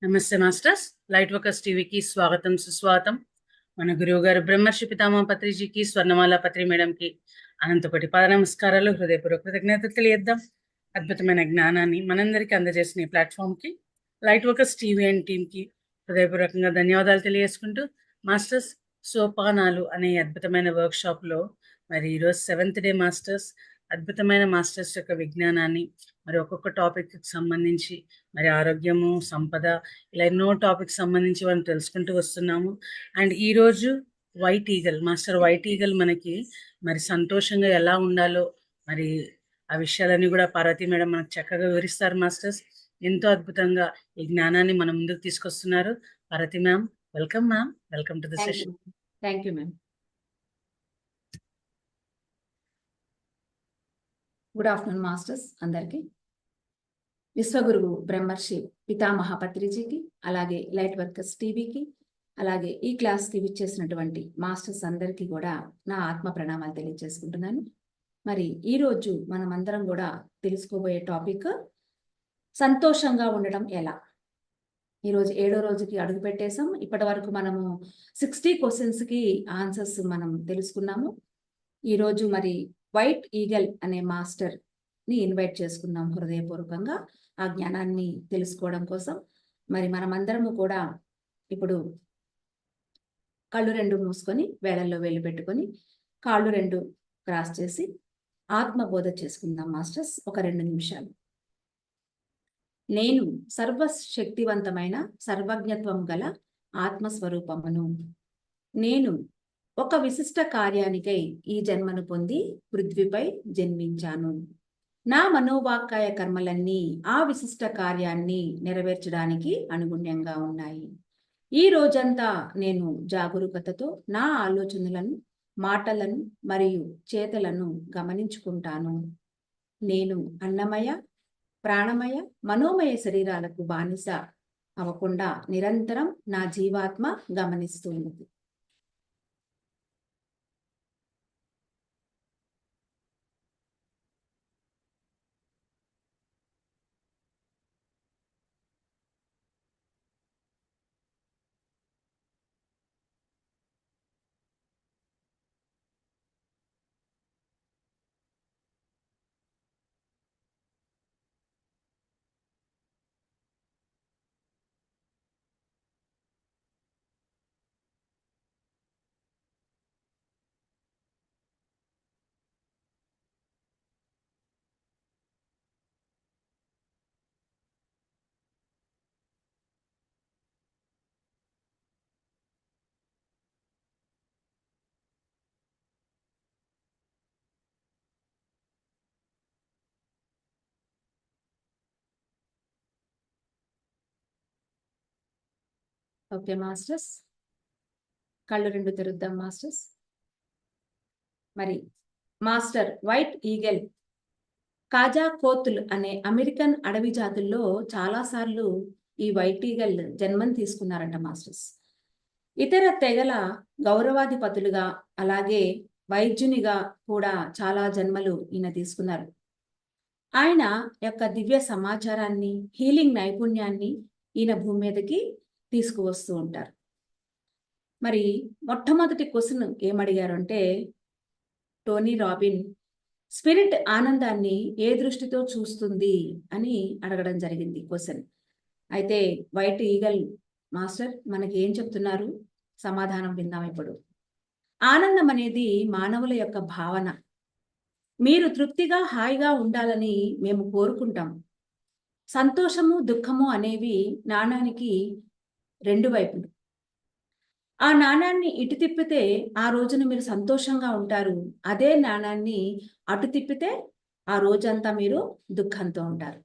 నమస్తే masters. Light workers టీవీకి స్వాగతం సుస్వాగతం. మన గురువు గారు బ్రహ్మర్షి పితామహ పత్రిజీకి, స్వర్ణమాల పత్రి మేడంకి అనంతకోటి పాద నమస్కారాలు, హృదయపూర్వక కృతజ్ఞతలు తెలియద్దాం. అద్భుతమైన జ్ఞానాన్ని మనందరికీ అందజేసిన ఈ ప్లాట్ఫామ్కి, లైట్ వర్కర్స్ టీవీ అండ్ టీమ్కి హృదయపూర్వకంగా ధన్యవాదాలు తెలియజేసుకుంటూ, మాస్టర్స్ సోపానాలు అనే అద్భుతమైన వర్క్షాప్లో మరి ఈరోజు 7th డే మాస్టర్స్, అద్భుతమైన మాస్టర్స్ యొక్క విజ్ఞానాన్ని మరి ఒక్కొక్క టాపిక్కి సంబంధించి మరి ఆరోగ్యము, సంపద, ఇలా ఎన్నో టాపిక్స్ సంబంధించి మనం తెలుసుకుంటూ వస్తున్నాము. అండ్ ఈరోజు white eagle, master white eagle మనకి మరి సంతోషంగా ఎలా ఉండాలో మరి ఆ విషయాలన్నీ కూడా పార్వతీ మేడం మనకు చక్కగా వివరిస్తారు. మాస్టర్స్ ఎంతో అద్భుతంగా ఈ జ్ఞానాన్ని మన ముందుకు తీసుకొస్తున్నారు. Parvati ma'am, welcome ma'am, welcome to the session. Thank you ma'am. Good afternoon masters అందరికీ. విశ్వగురువు బ్రహ్మర్షి పితామహ పత్రిజీకి, అలాగే లైట్ వర్కర్స్ టీవీకి, అలాగే ఈ క్లాస్కి విచ్చేసినటువంటి మాస్టర్స్ అందరికీ కూడా నా ఆత్మ ప్రణామాలు తెలియజేసుకుంటున్నాను. మరి ఈరోజు మనం అందరం కూడా తెలుసుకోబోయే టాపిక్ సంతోషంగా ఉండడం ఎలా. ఈరోజు 7వ రోజుకి అడుగు పెట్టేశాం. ఇప్పటి వరకు మనము 60 క్వశ్చన్స్కి ఆన్సర్స్ మనం తెలుసుకున్నాము. ఈరోజు మరి వైట్ ఈగల్ అనే మాస్టర్ని ఇన్వైట్ చేసుకున్నాం హృదయపూర్వకంగా ఆ జ్ఞానాన్ని తెలుసుకోవడం కోసం. మరి మనమందరము కూడా ఇప్పుడు కళ్ళు 2 మూసుకొని వేళల్లో వేలు పెట్టుకొని కాళ్ళు 2 క్రాస్ చేసి ఆత్మబోధ చేసుకుందాం మాస్టర్స్ ఒక 2 నిమిషాలు. నేను సర్వశక్తివంతమైన సర్వజ్ఞత్వం గల ఆత్మస్వరూపమును. నేను ఒక విశిష్ట కార్యానికై ఈ జన్మను పొంది పృథ్వీపై జన్మించాను. నా మనోవాక్కాయ కర్మలన్నీ ఆ విశిష్ట కార్యాన్ని నెరవేర్చడానికి అనుగుణ్యంగా ఉన్నాయి. ఈ రోజంతా నేను జాగరూకతతో నా ఆలోచనలను, మాటలను మరియు చేతలను గమనించుకుంటాను. నేను అన్నమయ, ప్రాణమయ, మనోమయ శరీరాలకు బానిస అవ్వకుండా నిరంతరం నా జీవాత్మ గమనిస్తున్నది. ఓకే మాస్టర్స్, కళ్ళు 2 తెరుద్దాం మాస్టర్స్. మరి మాస్టర్ వైట్ ఈగల్ కాజా కోతుల్ అనే అమెరికన్ అడవి జాతుల్లో చాలాసార్లు ఈ వైట్ ఈగల్ జన్మం తీసుకున్నారంట మాస్టర్స్. ఇతర తెగల గౌరవాధిపతులుగా అలాగే వైద్యునిగా కూడా చాలా జన్మలు ఈయన తీసుకున్నారు. ఆయన యొక్క దివ్య సమాచారాన్ని, హీలింగ్ నైపుణ్యాన్ని ఈయన భూమి మీదకి తీసుకువస్తూ ఉంటారు. మరి మొట్టమొదటి క్వశ్చన్ ఏమడిగారు అంటే, టోనీ రాబిన్ స్పిరిట్ ఆనందాన్ని ఏ దృష్టితో చూస్తుంది అని అడగడం జరిగింది క్వశ్చన్. అయితే వైట్ ఈగల్ మాస్టర్ మనకి ఏం చెప్తున్నారు, సమాధానం విందాం ఇప్పుడు. ఆనందం అనేది మానవుల యొక్క భావన. మీరు తృప్తిగా హాయిగా ఉండాలని మేము కోరుకుంటాం. సంతోషము, దుఃఖము అనేవి నాణానికి 2 వైపులు. ఆ నాణాన్ని ఇటు తిప్పితే ఆ రోజున మీరు సంతోషంగా ఉంటారు. అదే నాణాన్ని అటు తిప్పితే ఆ రోజంతా మీరు దుఃఖంతో ఉంటారు.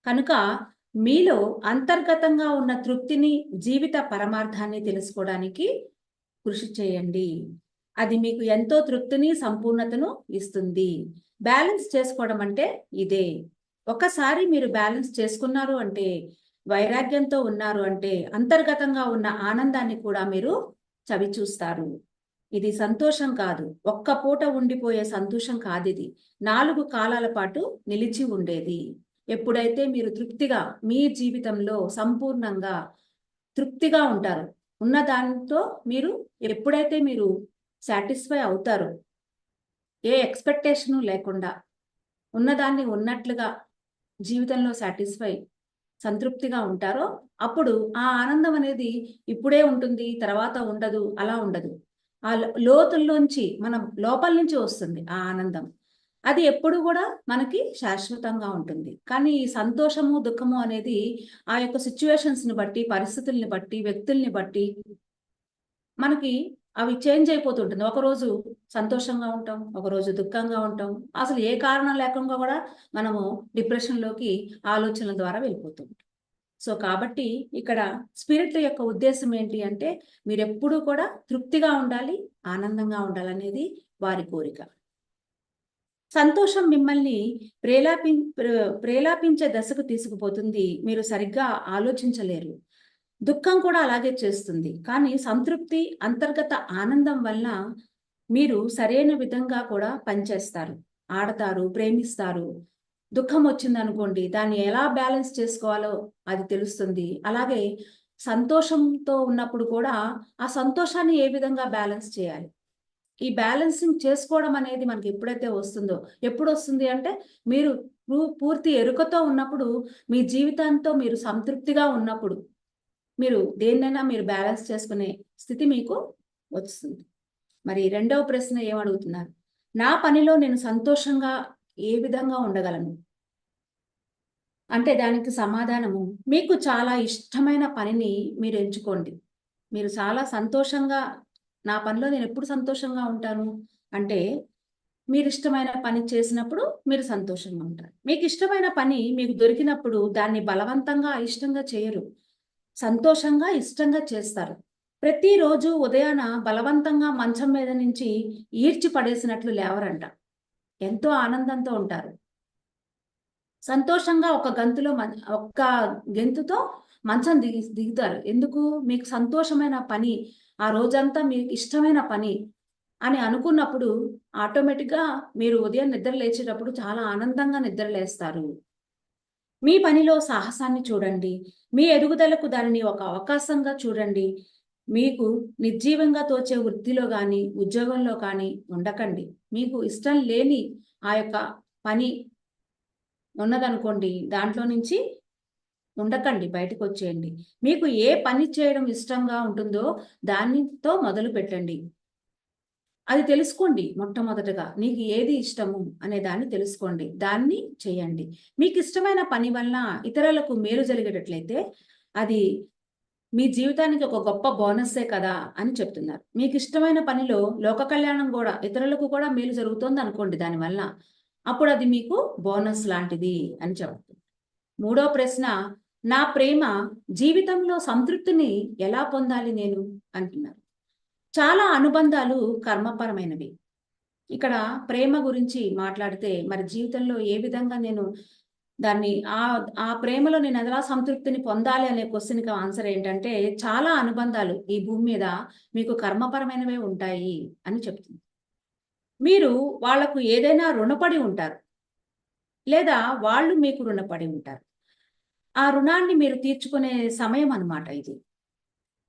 కనుక మీలో అంతర్గతంగా ఉన్న తృప్తిని, జీవిత పరమార్థాన్ని తెలుసుకోవడానికి కృషి చేయండి. అది మీకు ఎంతో తృప్తిని, సంపూర్ణతను ఇస్తుంది. బ్యాలెన్స్ చేసుకోవడం అంటే ఇదే. ఒకసారి మీరు బ్యాలెన్స్ చేసుకున్నారు అంటే, వైరాగ్యంతో ఉన్నారు అంటే, అంతర్గతంగా ఉన్న ఆనందాన్ని కూడా మీరు చవి చూస్తారు. ఇది సంతోషం కాదు, ఒక్క పూట ఉండిపోయే సంతోషం కాదు. ఇది 4 కాలాల పాటు నిలిచి ఉండేది. ఎప్పుడైతే మీరు తృప్తిగా మీ జీవితంలో సంపూర్ణంగా తృప్తిగా ఉంటారు, ఉన్న దానితో మీరు ఎప్పుడైతే మీరు సాటిస్ఫై అవుతారో, ఏ ఎక్స్పెక్టేషను లేకుండా ఉన్నదాన్ని ఉన్నట్లుగా జీవితంలో సాటిస్ఫై సంతృప్తిగా ఉంటారో, అప్పుడు ఆ ఆనందం అనేది ఇప్పుడే ఉంటుంది, తర్వాత ఉండదు, అలా ఉండదు. ఆ లోతుల్లోంచి మనం లోపల నుంచి వస్తుంది ఆ ఆనందం. అది ఎప్పుడు కూడా మనకి శాశ్వతంగా ఉంటుంది. కానీ ఈ సంతోషము, దుఃఖము అనేది ఆ యొక్క సిచ్యువేషన్స్‌ని బట్టి, పరిస్థితుల్ని బట్టి, వ్యక్తుల్ని బట్టి మనకి అవి చేంజ్ అయిపోతుంటుంది. ఒకరోజు సంతోషంగా ఉంటాం, ఒకరోజు దుఃఖంగా ఉంటాం. అసలు ఏ కారణం లేకుండా కూడా మనము డిప్రెషన్‌లోకి ఆలోచనల ద్వారా వెళ్ళిపోతూ ఉంటాం. సో, కాబట్టి ఇక్కడ స్పిరిట్ యొక్క ఉద్దేశ్యం ఏంటి అంటే, మీరెప్పుడూ కూడా తృప్తిగా ఉండాలి, ఆనందంగా ఉండాలనేది వారి కోరిక. సంతోషం మిమ్మల్ని ప్రేలాపించే దశకు తీసుకుపోతుంది. మీరు సరిగ్గా ఆలోచించలేరు. దుఃఖం కూడా అలాగే చేస్తుంది. కానీ సంతృప్తి, అంతర్గత ఆనందం వల్ల మీరు సరైన విధంగా కూడా పనిచేస్తారు. ఆడతారు, ప్రేమిస్తారు. దుఃఖం వచ్చిందనుకోండి, దాన్ని ఎలా బ్యాలెన్స్ చేసుకోవాలో అది తెలుస్తుంది. అలాగే సంతోషంతో ఉన్నప్పుడు కూడా ఆ సంతోషాన్ని ఏ విధంగా బ్యాలెన్స్ చేయాలి? ఈ బ్యాలెన్సింగ్ చేసుకోవడం అనేది మనకి ఎప్పుడైతే వస్తుందో, ఎప్పుడొస్తుంది అంటే మీరు పూర్తి ఎరుకతో ఉన్నప్పుడు, మీ జీవితంతో మీరు సంతృప్తిగా ఉన్నప్పుడు, మీరు దేన్నైనా మీరు బ్యాలెన్స్ చేసుకునే స్థితి మీకు వస్తుంది. మరి రెండవ ప్రశ్న ఏమడుగుతున్నారు? నా పనిలో నేను సంతోషంగా ఏ విధంగా ఉండగలను? అంటే దానికి సమాధానము, మీకు చాలా ఇష్టమైన పనిని మీరు ఎంచుకోండి. మీరు చాలా సంతోషంగా, నా పనిలో నేనెప్పుడు సంతోషంగా ఉంటాను అంటే, మీరిష్టమైన పని చేసినప్పుడు మీరు సంతోషంగా ఉంటారు. మీకిష్టమైన పని మీకు దొరికినప్పుడు దాన్ని బలవంతంగా, అయిష్టంగా చేయరు. సంతోషంగా, ఇష్టంగా చేస్తారు. ప్రతిరోజు ఉదయాన బలవంతంగా మంచం మీద నుంచి ఈడ్చి పడేసినట్లు లేవరంట. ఎంతో ఆనందంతో ఉంటారు. సంతోషంగా ఒక్క గెంతుతో మంచం దిగుతారు. ఎందుకు? మీకు సంతోషమైన పని, ఆ రోజంతా మీకు ఇష్టమైన పని అని అనుకున్నప్పుడు ఆటోమేటిక్‌గా మీరు ఉదయం నిద్ర లేచేటప్పుడు చాలా ఆనందంగా నిద్ర లేస్తారు. మీ పనిలో సాహసాన్ని చూడండి. మీ ఎదుగుదలకు దానిని ఒక అవకాశంగా చూడండి. మీకు నిర్జీవంగా తోచే వృత్తిలో గాని, ఉద్యోగంలో కానీ ఉండకండి. మీకు ఇష్టం లేని ఆ యొక్క పని ఉన్నదనుకోండి, దాంట్లో నుంచి ఉండకండి, బయటకొచ్చేయండి. మీకు ఏ పని చేయడం ఇష్టంగా ఉంటుందో దానితో మొదలుపెట్టండి. అది తెలుసుకోండి మొట్టమొదటగా. నీకు ఏది ఇష్టము అనే దాన్ని తెలుసుకోండి. దాన్ని చేయండి. మీకిష్టమైన పని వలన ఇతరులకు మేలు జరిగేటట్లయితే, అది మీ జీవితానికి ఒక గొప్ప బోనస్సే కదా అని చెప్తున్నారు. మీకిష్టమైన పనిలో లోక కళ్యాణం గూడా, ఇతరులకు కూడా మేలు జరుగుతోందనుకోండి దానివల్ల. అప్పుడది మీకు బోనస్ లాంటిది అని చెప్తుంది. మూడో ప్రశ్న, నా ప్రేమ జీవితంలో సంతృప్తిని ఎలా పొందాలి నేను అంటున్నారు. చాలా అనుబంధాలు కర్మపరమైనవి. ఇక్కడ ప్రేమ గురించి మాట్లాడితే, మరి జీవితంలో ఏ విధంగా నేను దాన్ని ఆ ప్రేమలో నేను ఎలా సంతృప్తిని పొందాలి అనే క్వెషన్‌కి ఆన్సర్ ఏంటంటే, చాలా అనుబంధాలు ఈ భూమి మీద మీకు కర్మపరమైనవే ఉంటాయి అని చెప్తుంది. మీరు వాళ్ళకు ఏదైనా రుణపడి ఉంటారు. లేదా వాళ్ళు మీకు రుణపడి ఉంటారు. ఆ రుణాన్ని మీరు తీర్చుకునే సమయం అన్నమాట ఇది.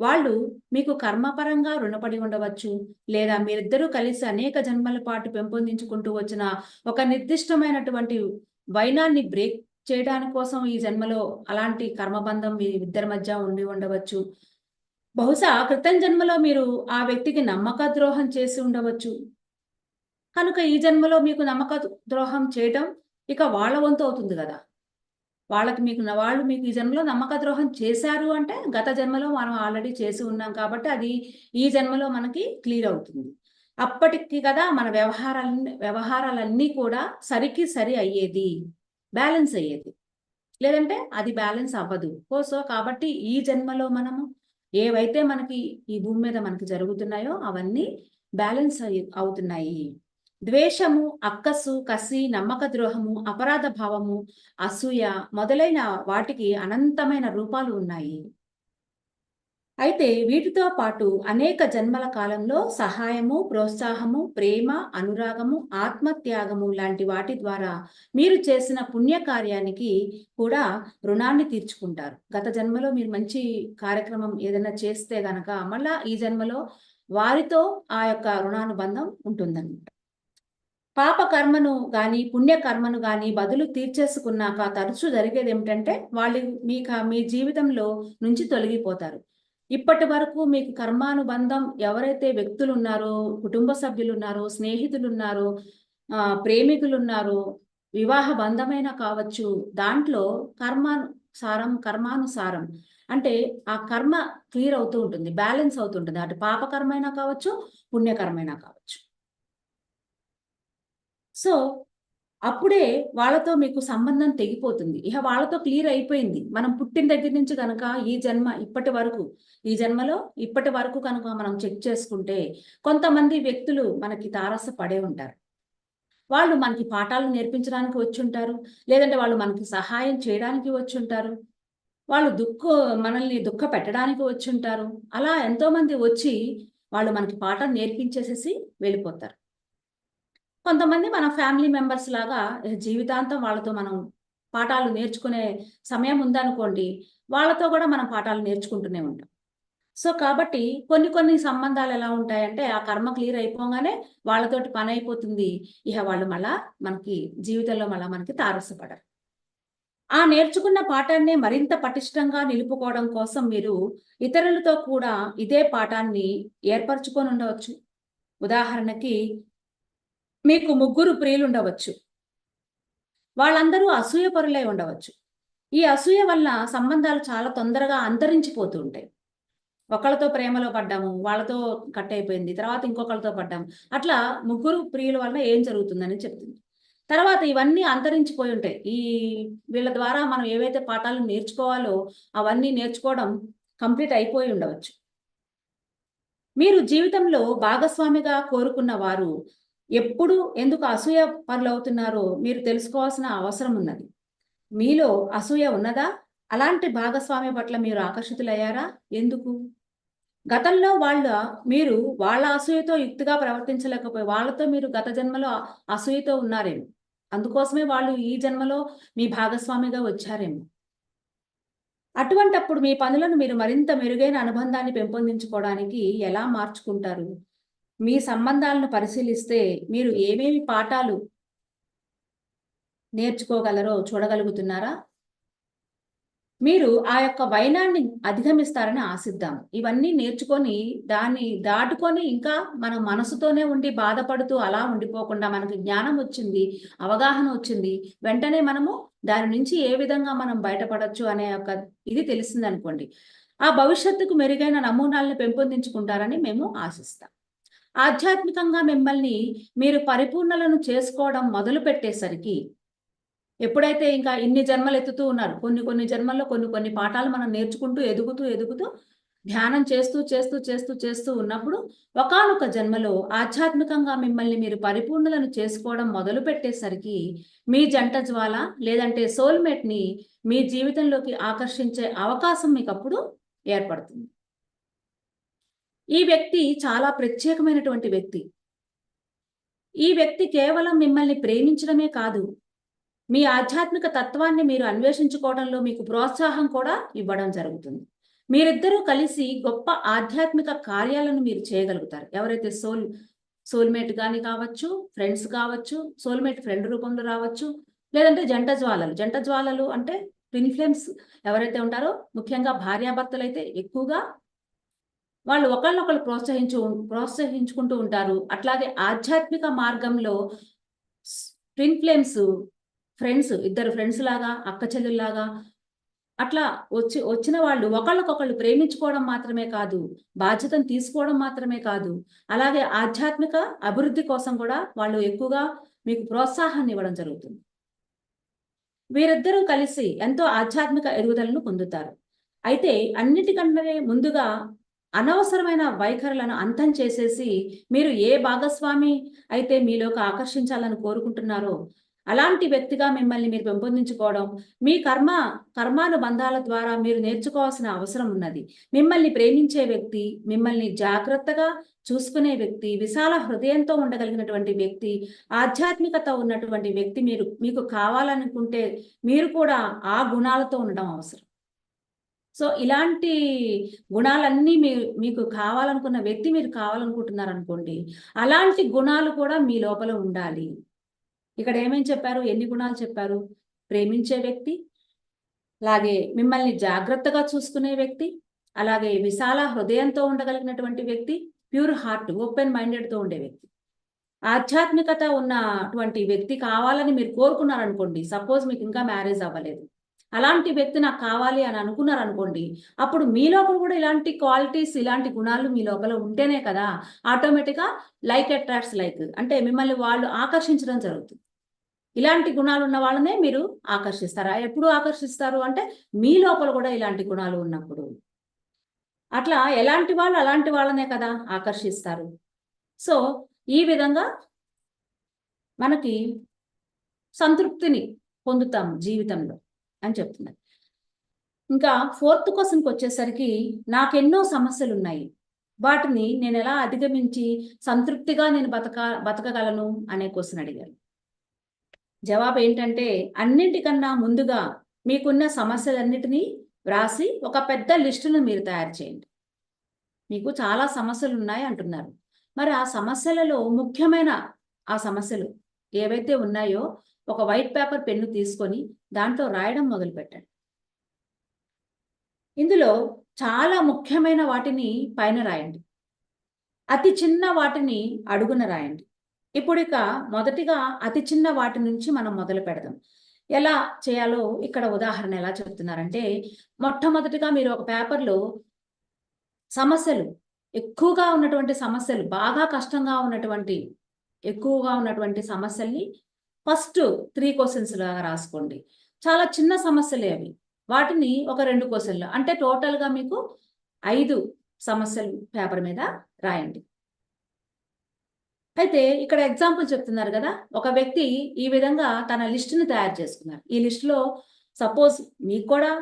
వాళ్ళు మీకు కర్మపరంగా రుణపడి ఉండవచ్చు. లేదా మీరిద్దరూ కలిసి అనేక జన్మల పాటు పెంపొందించుకుంటూ వచ్చిన ఒక నిర్దిష్టమైనటువంటి వైనాన్ని బ్రేక్ చేయడానికి కోసం ఈ జన్మలో అలాంటి కర్మబంధం మీ ఇద్దరి మధ్య ఉండి ఉండవచ్చు. బహుశా క్రితం జన్మలో మీరు ఆ వ్యక్తికి నమ్మక ద్రోహం చేసి ఉండవచ్చు. కనుక ఈ జన్మలో మీకు నమ్మక ద్రోహం చేయటం ఇక వాళ్ళ వంతు అవుతుంది గదా! వాళ్ళు మీకు ఈ జన్మలో నమ్మక ద్రోహం చేశారు అంటే, గత జన్మలో మనం ఆల్రెడీ చేసి ఉన్నాం కాబట్టి, అది ఈ జన్మలో మనకి క్లియర్ అవుతుంది. అప్పటికి కదా మన వ్యవహారాలన్నీ కూడా సరికి సరి అయ్యేది. బ్యాలెన్స్ అయ్యేది. లేదంటే అది బ్యాలెన్స్ అవ్వదు. సో, కాబట్టి ఈ జన్మలో మనము ఏవైతే మనకి ఈ భూమి మీద మనకి జరుగుతున్నాయో అవన్నీ బ్యాలెన్స్ అవుతున్నాయి. ద్వేషము, అక్కసు, కసి, నమ్మక ద్రోహము, అపరాధ భావము, అసూయ మొదలైన వాటికి అనంతమైన రూపాలు ఉన్నాయి. అయితే వీటితో పాటు అనేక జన్మల కాలంలో సహాయము, ప్రోత్సాహము, ప్రేమ, అనురాగము, ఆత్మత్యాగము లాంటి వాటి ద్వారా మీరు చేసిన పుణ్యకార్యానికి కూడా రుణాన్ని తీర్చుకుంటారు. గత జన్మలో మీరు మంచి కార్యక్రమం ఏదైనా చేస్తే గనక మళ్ళా ఈ జన్మలో వారితో ఆ యొక్క రుణానుబంధం ఉంటుందన్నమాట. పాప కర్మను గాని, పుణ్య కర్మను గాని బదులు తీర్చేసుకున్నాక తరచూ జరిగేది ఏమిటంటే వాళ్ళు మీ జీవితంలో నుంచి తొలగిపోతారు. ఇప్పటి వరకు మీకు కర్మానుబంధం ఎవరైతే వ్యక్తులు ఉన్నారో, కుటుంబ సభ్యులు ఉన్నారో, స్నేహితులు ఉన్నారో, ప్రేమికులున్నారో, వివాహ బంధమైన కావచ్చు, దాంట్లో కర్మానుసారం అంటే ఆ కర్మ క్లియర్ అవుతూ ఉంటుంది, బ్యాలెన్స్ అవుతుంటుంది. అటు పాప కర్మైనా కావచ్చు, పుణ్యకర్మైనా కావచ్చు. సో, అప్పుడే వాళ్ళతో మీకు సంబంధం తెగిపోతుంది. ఇహ వాళ్ళతో క్లియర్ అయిపోయింది. మనం పుట్టిన దగ్గర నుంచి గనక ఈ జన్మలో ఇప్పటి వరకు కనుక మనం చెక్ చేసుకుంటే కొంతమంది వ్యక్తులు మనకి తారసపడే ఉంటారు. వాళ్ళు మనకి పాఠాలు నేర్పించడానికి వచ్చుంటారు. లేదంటే వాళ్ళు మనకి సహాయం చేయడానికి వచ్చుంటారు. వాళ్ళు మనల్ని దుఃఖపెట్టడానికి వచ్చుంటారు. అలా ఎంతోమంది వచ్చి వాళ్ళు మనకి పాఠం నేర్పించేసేసి వెళ్ళిపోతారు. కొంతమంది మన ఫ్యామిలీ మెంబర్స్ లాగా జీవితాంతం వాళ్ళతో మనం పాఠాలు నేర్చుకునే సమయం ఉందనుకోండి, వాళ్ళతో కూడా మనం పాఠాలు నేర్చుకుంటూనే ఉంటాం. సో, కాబట్టి కొన్ని సంబంధాలు ఎలా ఉంటాయంటే, ఆ కర్మ క్లియర్ అయిపోగానే వాళ్ళతోటి పనైపోతుంది. ఇహ వాళ్ళు మళ్ళా మనకి జీవితంలో మళ్ళా మనకి తారసపడరు. ఆ నేర్చుకున్న పాఠాన్నే మరింత పటిష్టంగా నిలుపుకోవడం కోసం మీరు ఇతరులతో కూడా ఇదే పాఠాన్ని ఏర్పరచుకొని ఉండవచ్చు. ఉదాహరణకి మీకు ముగ్గురు ప్రియులుండవచ్చు. వాళ్ళందరూ అసూయపరులై ఉండవచ్చు. ఈ అసూయ వల్ల సంబంధాలు చాలా తొందరగా అంతరించిపోతూ ఉంటాయి. ఒకళ్ళతో ప్రేమలో పడ్డాము, వాళ్ళతో కట్ అయిపోయింది. తర్వాత ఇంకొకళ్ళతో పడ్డాము. అట్లా ముగ్గురు ప్రియుల వల్ల ఏం జరుగుతుందని చెప్తుంది. తర్వాత ఇవన్నీ అంతరించిపోయి ఉంటాయి. వీళ్ళ ద్వారా మనం ఏవైతే పాఠాలు నేర్చుకోవాలో అవన్నీ నేర్చుకోవడం కంప్లీట్ అయిపోయి ఉండవచ్చు. మీరు జీవితంలో భాగస్వామిగా కోరుకున్న వారు ఎప్పుడు ఎందుకు అసూయ పరులవుతున్నారో మీరు తెలుసుకోవాల్సిన అవసరం ఉన్నది. మీలో అసూయ ఉన్నదా? అలాంటి భాగస్వామి పట్ల మీరు ఆకర్షితులయ్యారా? ఎందుకు? గతంలో మీరు వాళ్ళ అసూయతో యుక్తిగా వాళ్ళతో మీరు గత జన్మలో అసూయతో ఉన్నారేమో. అందుకోసమే వాళ్ళు ఈ జన్మలో మీ భాగస్వామిగా వచ్చారేమో. అటువంటప్పుడు మీ పనులను మీరు మరింత మెరుగైన అనుబంధాన్ని పెంపొందించుకోవడానికి ఎలా మార్చుకుంటారు? మీ సంబంధాలను పరిశీలిస్తే మీరు ఏమేమి పాఠాలు నేర్చుకోగలరో చూడగలుగుతున్నారా? మీరు ఆ యొక్క వైనాన్ని అధిగమిస్తారని ఆశిద్దాం. ఇవన్నీ నేర్చుకొని దాన్ని దాటుకొని ఇంకా మన మనసుతోనే ఉండి బాధపడుతూ అలా ఉండిపోకుండా మనకి జ్ఞానం వచ్చింది, అవగాహన వచ్చింది. వెంటనే మనము దాని నుంచి ఏ విధంగా మనం బయటపడొచ్చు అనే ఇది తెలిసిందనుకోండి. ఆ భవిష్యత్తుకు మెరుగైన నమూనాలను పెంపొందించుకుంటారని మేము ఆశిస్తాం. ఆధ్యాత్మికంగా మిమ్మల్ని మీరు పరిపూర్ణలను చేసుకోవడం మొదలుపెట్టేసరికి ఎప్పుడైతే ఇంకా ఇన్ని జన్మలు ఎత్తుతూ ఉన్నారు. కొన్ని జన్మల్లో కొన్ని పాఠాలు మనం నేర్చుకుంటూ ఎదుగుతూ ధ్యానం చేస్తూ ఉన్నప్పుడు ఒకానొక జన్మలో ఆధ్యాత్మికంగా మిమ్మల్ని మీరు పరిపూర్ణలను చేసుకోవడం మొదలుపెట్టేసరికి మీ జంట జ్వాల లేదంటే సోల్‌మేట్‌ని మీ జీవితంలోకి ఆకర్షించే అవకాశం మీకప్పుడు ఏర్పడుతుంది. ఈ వ్యక్తి చాలా ప్రత్యేకమైనటువంటి వ్యక్తి. ఈ వ్యక్తి కేవలం మిమ్మల్ని ప్రేమించడమే కాదు, మీ ఆధ్యాత్మిక తత్వాన్ని మీరు అన్వేషించుకోవడంలో మీకు ప్రోత్సాహం కూడా ఇవ్వడం జరుగుతుంది. మీరిద్దరూ కలిసి గొప్ప ఆధ్యాత్మిక కార్యాలను మీరు చేయగలుగుతారు. ఎవరైతే సోల్‌మేట్ గాని కావచ్చు, ఫ్రెండ్స్ కావచ్చు, సోల్‌మేట్ ఫ్రెండ్ రూపంలో రావచ్చు, లేదంటే జంట జ్వాలలు అంటే ట్విన్ ఫ్లేమ్స్ ఎవరైతే ఉంటారో ముఖ్యంగా భార్యాభర్తలైతే ఎక్కువగా వాళ్ళు ఒకళ్ళనొకళ్ళు ప్రోత్సహించుకుంటూ ఉంటారు. అట్లాగే ఆధ్యాత్మిక మార్గంలో ట్విన్ ఫ్లేమ్స్ ఇద్దరు ఫ్రెండ్స్ లాగా, అక్క చెల్లెల్లాగా అట్లా వచ్చిన వాళ్ళు ఒకళ్ళకొకళ్ళు ప్రేమించుకోవడం మాత్రమే కాదు, బాధ్యతను తీసుకోవడం మాత్రమే కాదు, అలాగే ఆధ్యాత్మిక అభివృద్ధి కోసం కూడా వాళ్ళు ఎక్కువగా మీకు ప్రోత్సాహాన్ని ఇవ్వడం జరుగుతుంది. వీరిద్దరూ కలిసి ఎంతో ఆధ్యాత్మిక ఎదుగుదలను పొందుతారు. అయితే అన్నిటికన్నా ముందుగా అనవసరమైన వైఖరులను అంతం చేసేసి మీరు ఏ భాగస్వామి అయితే మీలోకి ఆకర్షించాలని కోరుకుంటున్నారో అలాంటి వ్యక్తిగా మిమ్మల్ని మీరు పెంపొందించుకోవడం, మీ కర్మానుబంధాల ద్వారా మీరు నేర్చుకోవాల్సిన అవసరం ఉన్నది. మిమ్మల్ని ప్రేమించే వ్యక్తి, మిమ్మల్ని జాగ్రత్తగా చూసుకునే వ్యక్తి, విశాల హృదయంతో ఉండగలిగినటువంటి వ్యక్తి, ఆధ్యాత్మికత ఉన్నటువంటి వ్యక్తి మీకు కావాలనుకుంటే మీరు కూడా ఆ గుణాలతో ఉండడం అవసరం. సో ఇలాంటి గుణాలన్నీ మీకు కావాలనుకున్న వ్యక్తి మీరు కావాలనుకుంటున్నారనుకోండి, అలాంటి గుణాలు కూడా మీ లోపల ఉండాలి. ఇక్కడ ఏమేం చెప్పారు? ఎన్ని గుణాలు చెప్పారు? ప్రేమించే వ్యక్తి, అలాగే మిమ్మల్ని జాగ్రత్తగా చూసుకునే వ్యక్తి, అలాగే విశాల హృదయంతో ఉండగలిగినటువంటి వ్యక్తి, ప్యూర్ హార్ట్, ఓపెన్ మైండెడ్తో ఉండే వ్యక్తి, ఆధ్యాత్మికత ఉన్నటువంటి వ్యక్తి కావాలని మీరు కోరుకున్నారనుకోండి. సపోజ్ మీకు ఇంకా మ్యారేజ్ అవ్వలేదు, అలాంటి వ్యక్తి నాకు కావాలి అని అనుకున్నారనుకోండి, అప్పుడు మీ లోపల కూడా ఇలాంటి క్వాలిటీస్, ఇలాంటి గుణాలు మీ లోపల ఉంటేనే కదా ఆటోమేటిక్గా లైక్ అట్రాక్ట్స్ లైక్, అంటే మిమ్మల్ని వాళ్ళు ఆకర్షించడం జరుగుతుంది. ఇలాంటి గుణాలు ఉన్న వాళ్ళనే మీరు ఆకర్షిస్తారా? ఎప్పుడు ఆకర్షిస్తారు అంటే మీ లోపల కూడా ఇలాంటి గుణాలు ఉన్నప్పుడు. అట్లా ఎలాంటి వాళ్ళు అలాంటి వాళ్ళనే కదా ఆకర్షిస్తారు. సో ఈ విధంగా మనకి సంతృప్తిని పొందుతాం జీవితంలో అని చెప్తున్నారు. ఇంకా 4th క్వశ్చన్కి వచ్చేసరికి, నాకెన్నో సమస్యలు ఉన్నాయి, వాటిని నేను ఎలా అధిగమించి సంతృప్తిగా నేను బతకగలను అనే క్వశ్చన్ అడిగారు. జవాబు ఏంటంటే, అన్నింటికన్నా ముందుగా మీకున్న సమస్యలన్నిటినీ వ్రాసి ఒక పెద్ద లిస్టును మీరు తయారు చేయండి. మీకు చాలా సమస్యలు ఉన్నాయి అంటున్నారు. మరి ఆ సమస్యలలో ముఖ్యమైన ఆ సమస్యలు ఏవైతే ఉన్నాయో ఒక వైట్ పేపర్ పెన్ను తీసుకొని దాంట్లో రాయడం మొదలు పెట్టండి. ఇందులో చాలా ముఖ్యమైన వాటిని పైన రాయండి, అతి చిన్న వాటిని అడుగున రాయండి. ఇప్పుడు ఇక మొదటిగా అతి చిన్న వాటి నుంచి మనం మొదలు పెడదాం. ఎలా చేయాలో ఇక్కడ ఉదాహరణ ఎలా చెప్తున్నారంటే, మొట్టమొదటిగా మీరు ఒక పేపర్లో సమస్యలు, ఎక్కువగా ఉన్నటువంటి సమస్యలు, బాగా కష్టంగా ఉన్నటువంటి ఎక్కువగా ఉన్నటువంటి సమస్యల్ని ఫస్ట్ 3 క్వశ్చన్స్ లాగా రాసుకోండి. చాలా చిన్న సమస్యలే అవి, వాటిని ఒక 2 క్వశ్చన్లు, అంటే టోటల్గా మీకు 5 సమస్యలు పేపర్ మీద రాయండి. అయితే ఇక్కడ ఎగ్జాంపుల్ చెప్తున్నారు కదా, ఒక వ్యక్తి ఈ విధంగా తన లిస్టుని తయారు చేసుకున్నారు. ఈ లిస్టులో సపోజ్ మీకు కూడా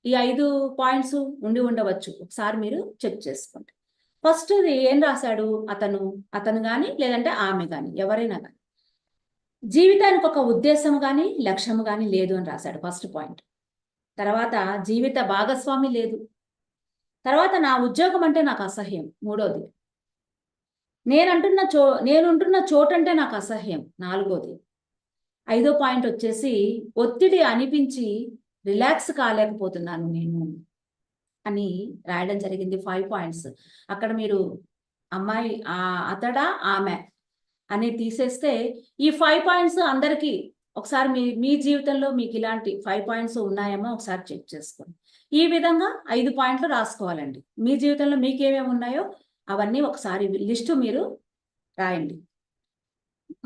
ఈ 5 పాయింట్స్ ఉండి ఉండవచ్చు, ఒకసారి మీరు చెక్ చేసుకోండి. ఫస్ట్ ఏం రాశాడు అతను కానీ లేదంటే ఆమె కానీ ఎవరైనా కానీ, జీవితానికి ఒక ఉద్దేశం కానీ లక్ష్యం కానీ లేదు అని రాశాడు ఫస్ట్ పాయింట్. తర్వాత జీవిత భాగస్వామి లేదు. తర్వాత నా ఉద్యోగం అంటే నాకు అసహ్యం మూడోది. నేనుంటున్న చోటంటే నాకు అసహ్యం నాలుగోది. 5వ పాయింట్ వచ్చేసి ఒత్తిడి అనిపించి రిలాక్స్ కాలేకపోతున్నాను నేను అని రాయడం జరిగింది. 5 పాయింట్స్. అక్కడ మీరు అమ్మాయి అతడా ఆమె అని తీసేస్తే ఈ 5 పాయింట్స్ అందరికీ ఒకసారి మీ జీవితంలో మీకు ఇలాంటి 5 పాయింట్స్ ఉన్నాయేమో ఒకసారి చెక్ చేసుకోండి. ఈ విధంగా 5 పాయింట్లు రాసుకోవాలండి. మీ జీవితంలో మీకు ఏమేమి ఉన్నాయో అవన్నీ ఒకసారి లిస్టు మీరు రాయండి.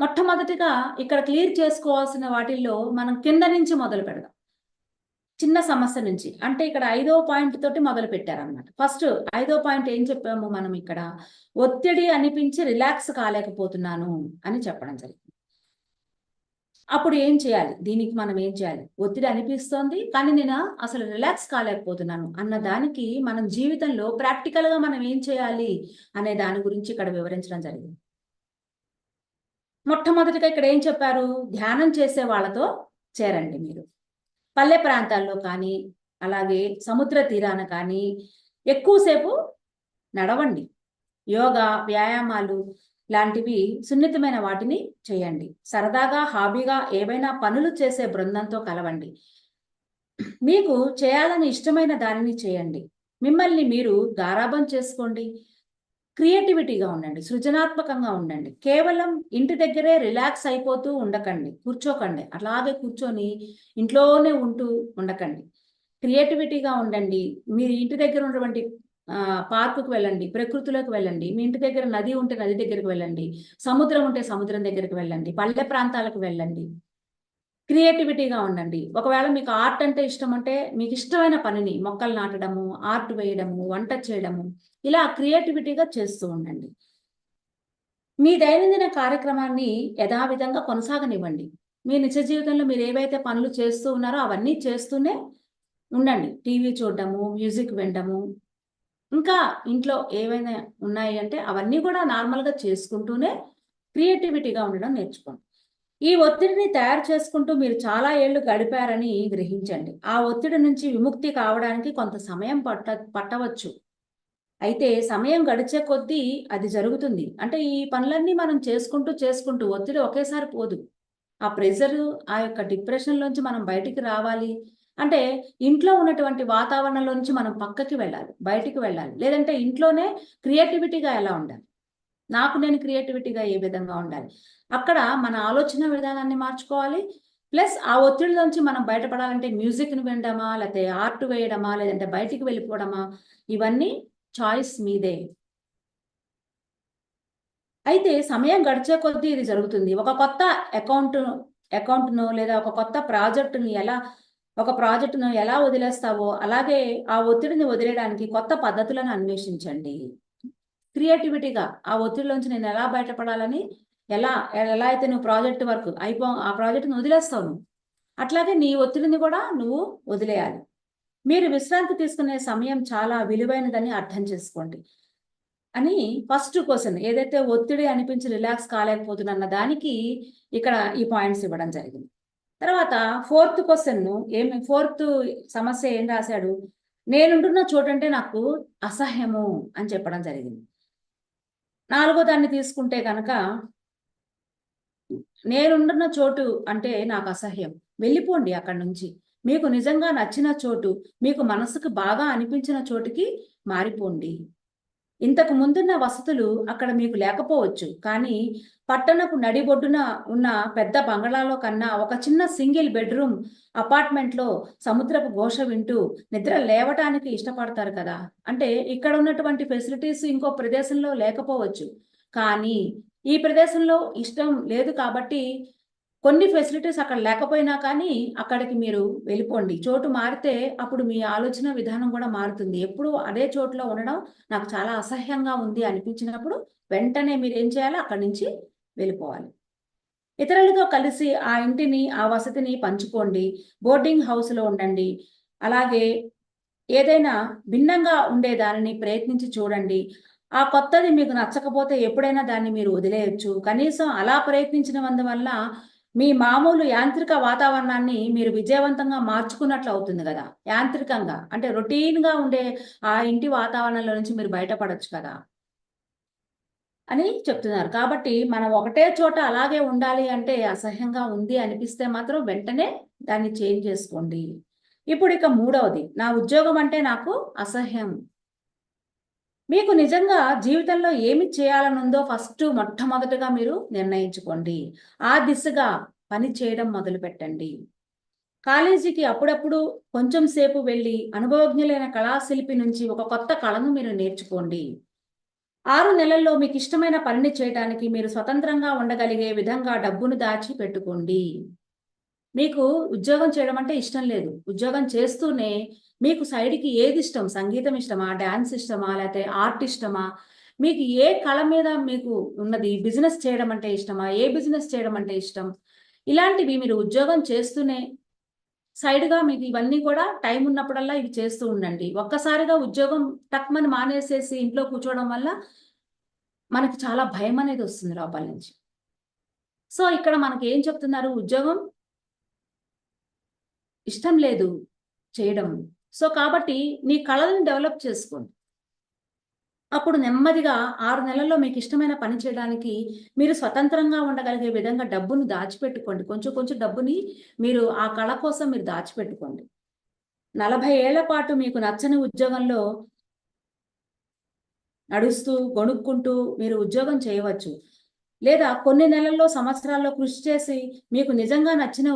మొట్టమొదటిగా ఇక్కడ క్లియర్ చేసుకోవాల్సిన వాటిల్లో మనం కింద నుంచి మొదలు పెడదాం, చిన్న సమస్య నుంచి. అంటే ఇక్కడ 5వ పాయింట్ తోటి మొదలు పెట్టారన్నమాట. ఫస్ట్ 5వ పాయింట్ ఏం చెప్పాము మనం ఇక్కడ, ఒత్తిడి అనిపించి రిలాక్స్ కాలేకపోతున్నాను అని చెప్పడం జరిగింది. అప్పుడు ఏం చేయాలి, దీనికి మనం ఏం చేయాలి? ఒత్తిడి అనిపిస్తోంది కానీ నేను అసలు రిలాక్స్ కాలేకపోతున్నాను అన్న దానికి మనం జీవితంలో ప్రాక్టికల్గా మనం ఏం చేయాలి అనే దాని గురించి ఇక్కడ వివరించడం జరిగింది. మొట్టమొదటిగా ఇక్కడ ఏం చెప్పారు, ధ్యానం చేసే వాళ్ళతో చేరండి. మీరు పల్లె ప్రాంతాల్లో కానీ అలాగే సముద్ర తీరాన కానీ ఎక్కువసేపు నడవండి. యోగా, వ్యాయామాలు లాంటివి సున్నితమైన వాటిని చేయండి. సరదాగా హాబీగా ఏవైనా పనులు చేసే బృందంతో కలవండి. మీకు చేయాలని ఇష్టమైన దానిని చేయండి. మిమ్మల్ని మీరు గారాబం చేసుకోండి. క్రియేటివిటీగా ఉండండి, సృజనాత్మకంగా ఉండండి. కేవలం ఇంటి దగ్గరే రిలాక్స్ అయిపోతూ ఉండకండి, కూర్చోకండి. అలాగే కూర్చొని ఇంట్లోనే ఉంటూ ఉండకండి. క్రియేటివిటీగా ఉండండి. మీరు ఇంటి దగ్గర ఉన్నటువంటి పార్కుకు వెళ్ళండి, ప్రకృతిలోకి వెళ్ళండి. మీ ఇంటి దగ్గర నది ఉంటే నది దగ్గరికి వెళ్ళండి, సముద్రం ఉంటే సముద్రం దగ్గరికి వెళ్ళండి, పల్లె ప్రాంతాలకు వెళ్ళండి. క్రియేటివిటీగా ఉండండి. ఒకవేళ మీకు ఆర్ట్ అంటే ఇష్టం అంటే మీకు ఇష్టమైన పనిని, మొక్కలు నాటడము, ఆర్ట్ వేయడము, వంట చేయడము, ఇలా క్రియేటివిటీగా చేస్తూ ఉండండి. మీ దైనందిన కార్యక్రమాన్ని యథావిధంగా కొనసాగనివ్వండి. మీ నిజ జీవితంలో మీరు ఏవైతే పనులు చేస్తూ ఉన్నారో అవన్నీ చేస్తూనే ఉండండి. టీవీ చూడడము, మ్యూజిక్ వినడము, ఇంకా ఇంట్లో ఏవైనా ఉన్నాయి అంటే అవన్నీ కూడా నార్మల్గా చేసుకుంటూనే క్రియేటివిటీగా ఉండడం నేర్చుకోండి. ఈ ఒత్తిడిని తయారు చేసుకుంటూ మీరు చాలా ఏళ్ళు గడిపారని గ్రహించండి. ఆ ఒత్తిడి నుంచి విముక్తి కావడానికి కొంత సమయం పట్టవచ్చు. అయితే సమయం గడిచే కొద్దీ అది జరుగుతుంది. అంటే ఈ పనులన్నీ మనం చేసుకుంటూ ఒత్తిడి ఒకేసారి పోదు. ఆ ప్రెషరు, ఆ యొక్క డిప్రెషన్‌లోంచి మనం బయటికి రావాలి అంటే, ఇంట్లో ఉన్నటువంటి వాతావరణంలో నుంచి మనం పక్కకి వెళ్ళాలి. బయటికి వెళ్ళాలి. లేదంటే ఇంట్లోనే క్రియేటివిటీగా ఎలా ఉండాలి? నాకు నేను క్రియేటివిటీగా ఏ విధంగా ఉండాలి? అక్కడ మన ఆలోచన విధానాన్ని మార్చుకోవాలి. ప్లస్ ఆ ఒత్తిడిలోంచి మనం బయటపడాలంటే మ్యూజిక్‌ని వినడమా, లేతే ఆర్ట్ వేయడమా, లేదంటే బయటికి వెళ్ళిపోవడమా, ఇవన్నీ చాయిస్ మీదే. అయితే సమయం గడిచే కొద్దీ ఇది జరుగుతుంది. ఒక కొత్త అకౌంట్‌నో లేదా ఒక ప్రాజెక్ట్‌ను ఎలా వదిలేస్తావో, అలాగే ఆ ఒత్తిడిని వదిలేయడానికి కొత్త పద్ధతులను అన్వేషించండి. క్రియేటివిటీగా ఆ ఒత్తిడిలోంచి నేను ఎలా బయటపడాలని ఎలా ఎలా అయితే నువ్వు ఆ ప్రాజెక్ట్‌ని వదిలేస్తావు నువ్వు. అట్లాగే నీ ఒత్తిడిని కూడా నువ్వు వదిలేయాలి. మీరు విశ్రాంతి తీసుకునే సమయం చాలా విలువైనదని అర్థం చేసుకోండి. అని ఫస్ట్ క్వెషన్ ఏదైతే ఒత్తిడి అనిపించి రిలాక్స్ కాలేకపోతున్నా దానికి ఇక్కడ ఈ పాయింట్స్ ఇవ్వడం జరిగింది. తర్వాత ఫోర్త్ సమస్య ఏం రాశాడు? నేనుంటున్న చోటంటే నాకు అసహ్యము అని చెప్పడం జరిగింది. నాలుగో దాన్ని తీసుకుంటే గనక నేనుంటున్న చోటు అంటే నాకు అసహ్యం. వెళ్ళిపోండి అక్కడి నుంచి. మీకు నిజంగా నచ్చిన చోటు, మీకు మనసుకు బాగా అనిపించిన చోటికి మారిపోండి. ఇంతకు ముందున్న వసతులు అక్కడ మీకు లేకపోవచ్చు. కానీ పట్టణపు నడిబొడ్డున ఉన్న పెద్ద బంగళాలో కన్నా ఒక చిన్న సింగిల్ బెడ్‌రూమ్ అపార్ట్‌మెంట్‌లో సముద్రపు ఘోష వింటూ నిద్ర లేవటానికి ఇష్టపడతారు కదా! అంటే ఇక్కడ ఉన్నటువంటి ఫెసిలిటీస్ ఇంకో ప్రదేశంలో లేకపోవచ్చు. కానీ ఈ ప్రదేశంలో ఇష్టం లేదు కాబట్టి కొన్ని ఫెసిలిటీస్ అక్కడ లేకపోయినా కానీ అక్కడికి మీరు వెళ్ళిపోండి. చోటు మారితే అప్పుడు మీ ఆలోచన విధానం కూడా మారుతుంది. ఎప్పుడూ అదే చోటులో ఉండడం నాకు చాలా అసహ్యంగా ఉంది అనిపించినప్పుడు వెంటనే మీరేం చేయాలి? అక్కడి నుంచి వెళ్ళిపోవాలి. ఇతరులతో కలిసి ఆ ఇంటిని, ఆ వసతిని పంచుకోండి. బోర్డింగ్ హౌస్‌లో ఉండండి. అలాగే ఏదైనా భిన్నంగా ఉండే దానిని ప్రయత్నించి చూడండి. ఆ కొత్తది మీకు నచ్చకపోతే ఎప్పుడైనా దాన్ని మీరు వదిలేయొచ్చు. కనీసం అలా ప్రయత్నించినందువల్ల మీ మామూలు యాంత్రిక వాతావరణాన్ని మీరు విజయవంతంగా మార్చుకున్నట్లు అవుతుంది గదా! యాంత్రికంగా అంటే రొటీన్‌గా ఉండే ఆ ఇంటి వాతావరణంలో నుంచి మీరు బయటపడొచ్చు కదా! అని చెప్తున్నారు. కాబట్టి మనం ఒకటే చోట అలాగే ఉండాలి అంటే అసహ్యంగా ఉంది అనిపిస్తే మాత్రం వెంటనే దాన్ని చేంజ్ చేసుకోండి. ఇప్పుడిక మూడవది. నా ఉద్యోగం అంటే నాకు అసహ్యం. మీకు నిజంగా జీవితంలో ఏమి చేయాలనుందో మొట్టమొదటగా మీరు నిర్ణయించుకోండి. ఆ దిశగా పని చేయడం మొదలుపెట్టండి. కాలేజీకి అప్పుడప్పుడు కొంచెం సేపు వెళ్లి అనుభవజ్ఞులైన కళాశిల్పి నుంచి ఒక కొత్త కళను మీరు నేర్చుకోండి. 6 నెలల్లో మీకిష్టమైన పనిని చేయటానికి మీరు స్వతంత్రంగా ఉండగలిగే విధంగా డబ్బును దాచి పెట్టుకోండి. మీకు ఉద్యోగం చేయడం అంటే ఇష్టం లేదు. ఉద్యోగం చేస్తూనే మీకు సైడ్‌కి ఏదిష్టం? సంగీతం ఇష్టమా? డాన్స్ ఇష్టమా? లేతే ఆర్ట్ ఇష్టమా? మీకు ఏ కళ మీద మీకు ఉన్నది? బిజినెస్ చేయడం అంటే ఇష్టమా? ఏ బిజినెస్ చేయడం అంటే ఇష్టం? ఇలాంటివి మీరు ఉద్యోగం చేస్తూనే సైడ్‌గా మీకు ఇవన్నీ కూడా టైం ఉన్నప్పుడల్లా ఇవి చేస్తూ ఉండండి. ఒక్కసారిగా ఉద్యోగం టక్‌మని మానేసేసి ఇంట్లో కూర్చోవడం వల్ల మనకి చాలా భయమనేది వస్తుంది లోపల నుంచి. సో, ఇక్కడ మనకేం చెప్తున్నారు? ఉద్యోగం ఇష్టం లేదు చేయడం. సో, కాబట్టి నీ కళలను డెవలప్ చేసుకోండి. అప్పుడు నెమ్మదిగా 6 నెలల్లో మీకిష్టమైన పని చేయడానికి మీరు స్వతంత్రంగా ఉండగలిగే విధంగా డబ్బును దాచిపెట్టుకోండి. కొంచెం కొంచెం డబ్బుని మీరు ఆ కళ కోసం మీరు దాచిపెట్టుకోండి. 40 ఏళ్ల పాటు మీకు నచ్చని ఉద్యోగంలో నడుస్తూ, గొణుక్కుంటూ మీరు ఉద్యోగం చేయవచ్చు. లేదా కొన్ని నెలల్లో, సంవత్సరాల్లో కృషి చేసి మీకు నిజంగా నచ్చిన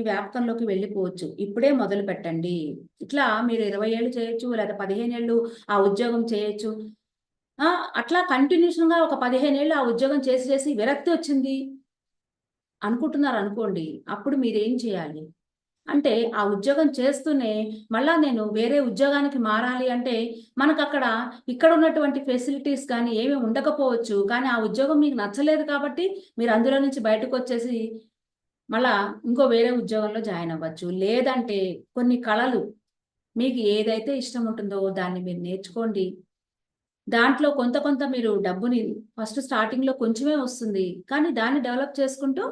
వ్యాపకంలోకి వెళ్ళిపోవచ్చు. ఇప్పుడే మొదలుపెట్టండి. ఇట్లా మీరు 20 ఏళ్ళు చేయొచ్చు, లేదా 15 ఏళ్ళు ఆ ఉద్యోగం చేయొచ్చు. ఆ! అట్లా కంటిన్యూషన్‌గా ఒక 15 ఏళ్ళు ఆ ఉద్యోగం చేసి చేసి విరక్తి వచ్చింది అనుకుంటున్నారనుకోండి. అప్పుడు మీరేం చేయాలి? అంటే ఆ ఉద్యోగం చేస్తూనే మళ్ళా నేను వేరే ఉద్యోగానికి మారాలి అంటే మనకక్కడ ఇక్కడ ఉన్నటువంటి ఫెసిలిటీస్ కానీ ఏమి ఉండకపోవచ్చు. కానీ ఆ ఉద్యోగం మీకు నచ్చలేదు కాబట్టి మీరు అందులో నుంచి బయటకొచ్చేసి మళ్ళా ఇంకో వేరే ఉద్యోగంలో జాయిన్ అవ్వచ్చు. లేదంటే కొన్ని కళలు మీకు ఏదైతే ఇష్టం ఉంటుందో దాన్ని మీరు నేర్చుకోండి. దాంట్లో కొంత కొంత మీరు డబ్బుని ఫస్ట్ స్టార్టింగ్‌లో కొంచెమే వస్తుంది. కానీ దాన్ని డెవలప్ చేసుకుంటూ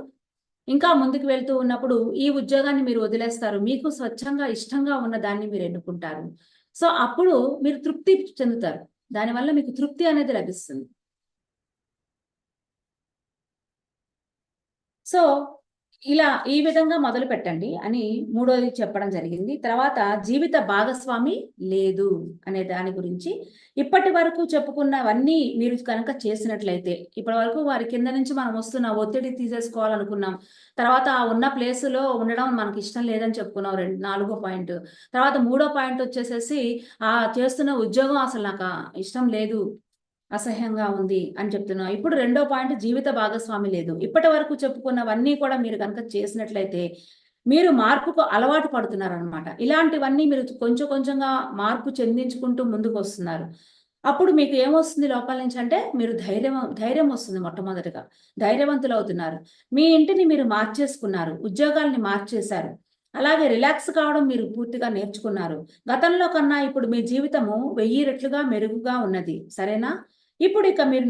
ఇంకా ముందుకు వెళ్తూ ఉన్నప్పుడు ఈ ఉద్యోగాన్ని మీరు వదిలేస్తారు. మీకు స్వచ్ఛంగా, ఇష్టంగా ఉన్న దాన్ని మీరు ఎన్నుకుంటారు. సో, అప్పుడు మీరు తృప్తి చెందుతారు. దానివల్ల మీకు తృప్తి అనేది లభిస్తుంది. సో, ఇలా ఈ విధంగా మొదలుపెట్టండి అని మూడోది చెప్పడం జరిగింది. తర్వాత జీవిత భాగస్వామి లేదు అనే దాని గురించి ఇప్పటి వరకు చెప్పుకున్నవన్నీ మీరు కనుక చేసినట్లయితే, ఇప్పటి వరకు వారి కింద నుంచి మనం వస్తున్న ఒత్తిడి తీసేసుకోవాలనుకున్నాం. తర్వాత ఆ ఉన్న ప్లేస్‌లో ఉండడం మనకి ఇష్టం లేదని చెప్పుకున్నాం. నాలుగో పాయింట్. తర్వాత మూడో పాయింట్ వచ్చేసేసి చేస్తున్న ఉద్యోగం అసలు నాకు ఇష్టం లేదు. అసహ్యంగా ఉంది అని చెప్తున్నాం. ఇప్పుడు రెండో పాయింట్ జీవిత భాగస్వామి లేదు. ఇప్పటి వరకు చెప్పుకున్నవన్నీ కూడా మీరు గనక చేసినట్లయితే, మీరు మార్పుకు అలవాటు పడుతున్నారనమాట. ఇలాంటివన్నీ మీరు కొంచెం కొంచెంగా మార్పు చెందించుకుంటూ ముందుకొస్తున్నారు. అప్పుడు మీకు ఏమొస్తుంది లోపల నుంచి అంటే, మీరు ధైర్యం వస్తుంది మొట్టమొదటిగా. ధైర్యవంతులవుతున్నారు. మీ ఇంటిని మీరు మార్చేసుకున్నారు. ఉద్యోగాల్ని మార్చేశారు. అలాగే రిలాక్స్ కావడం మీరు పూర్తిగా నేర్చుకున్నారు. గతంలో కన్నా ఇప్పుడు మీ జీవితము 1000 రెట్లుగా మెరుగుగా ఉన్నది. సరేనా? ఇప్పుడిక మీరు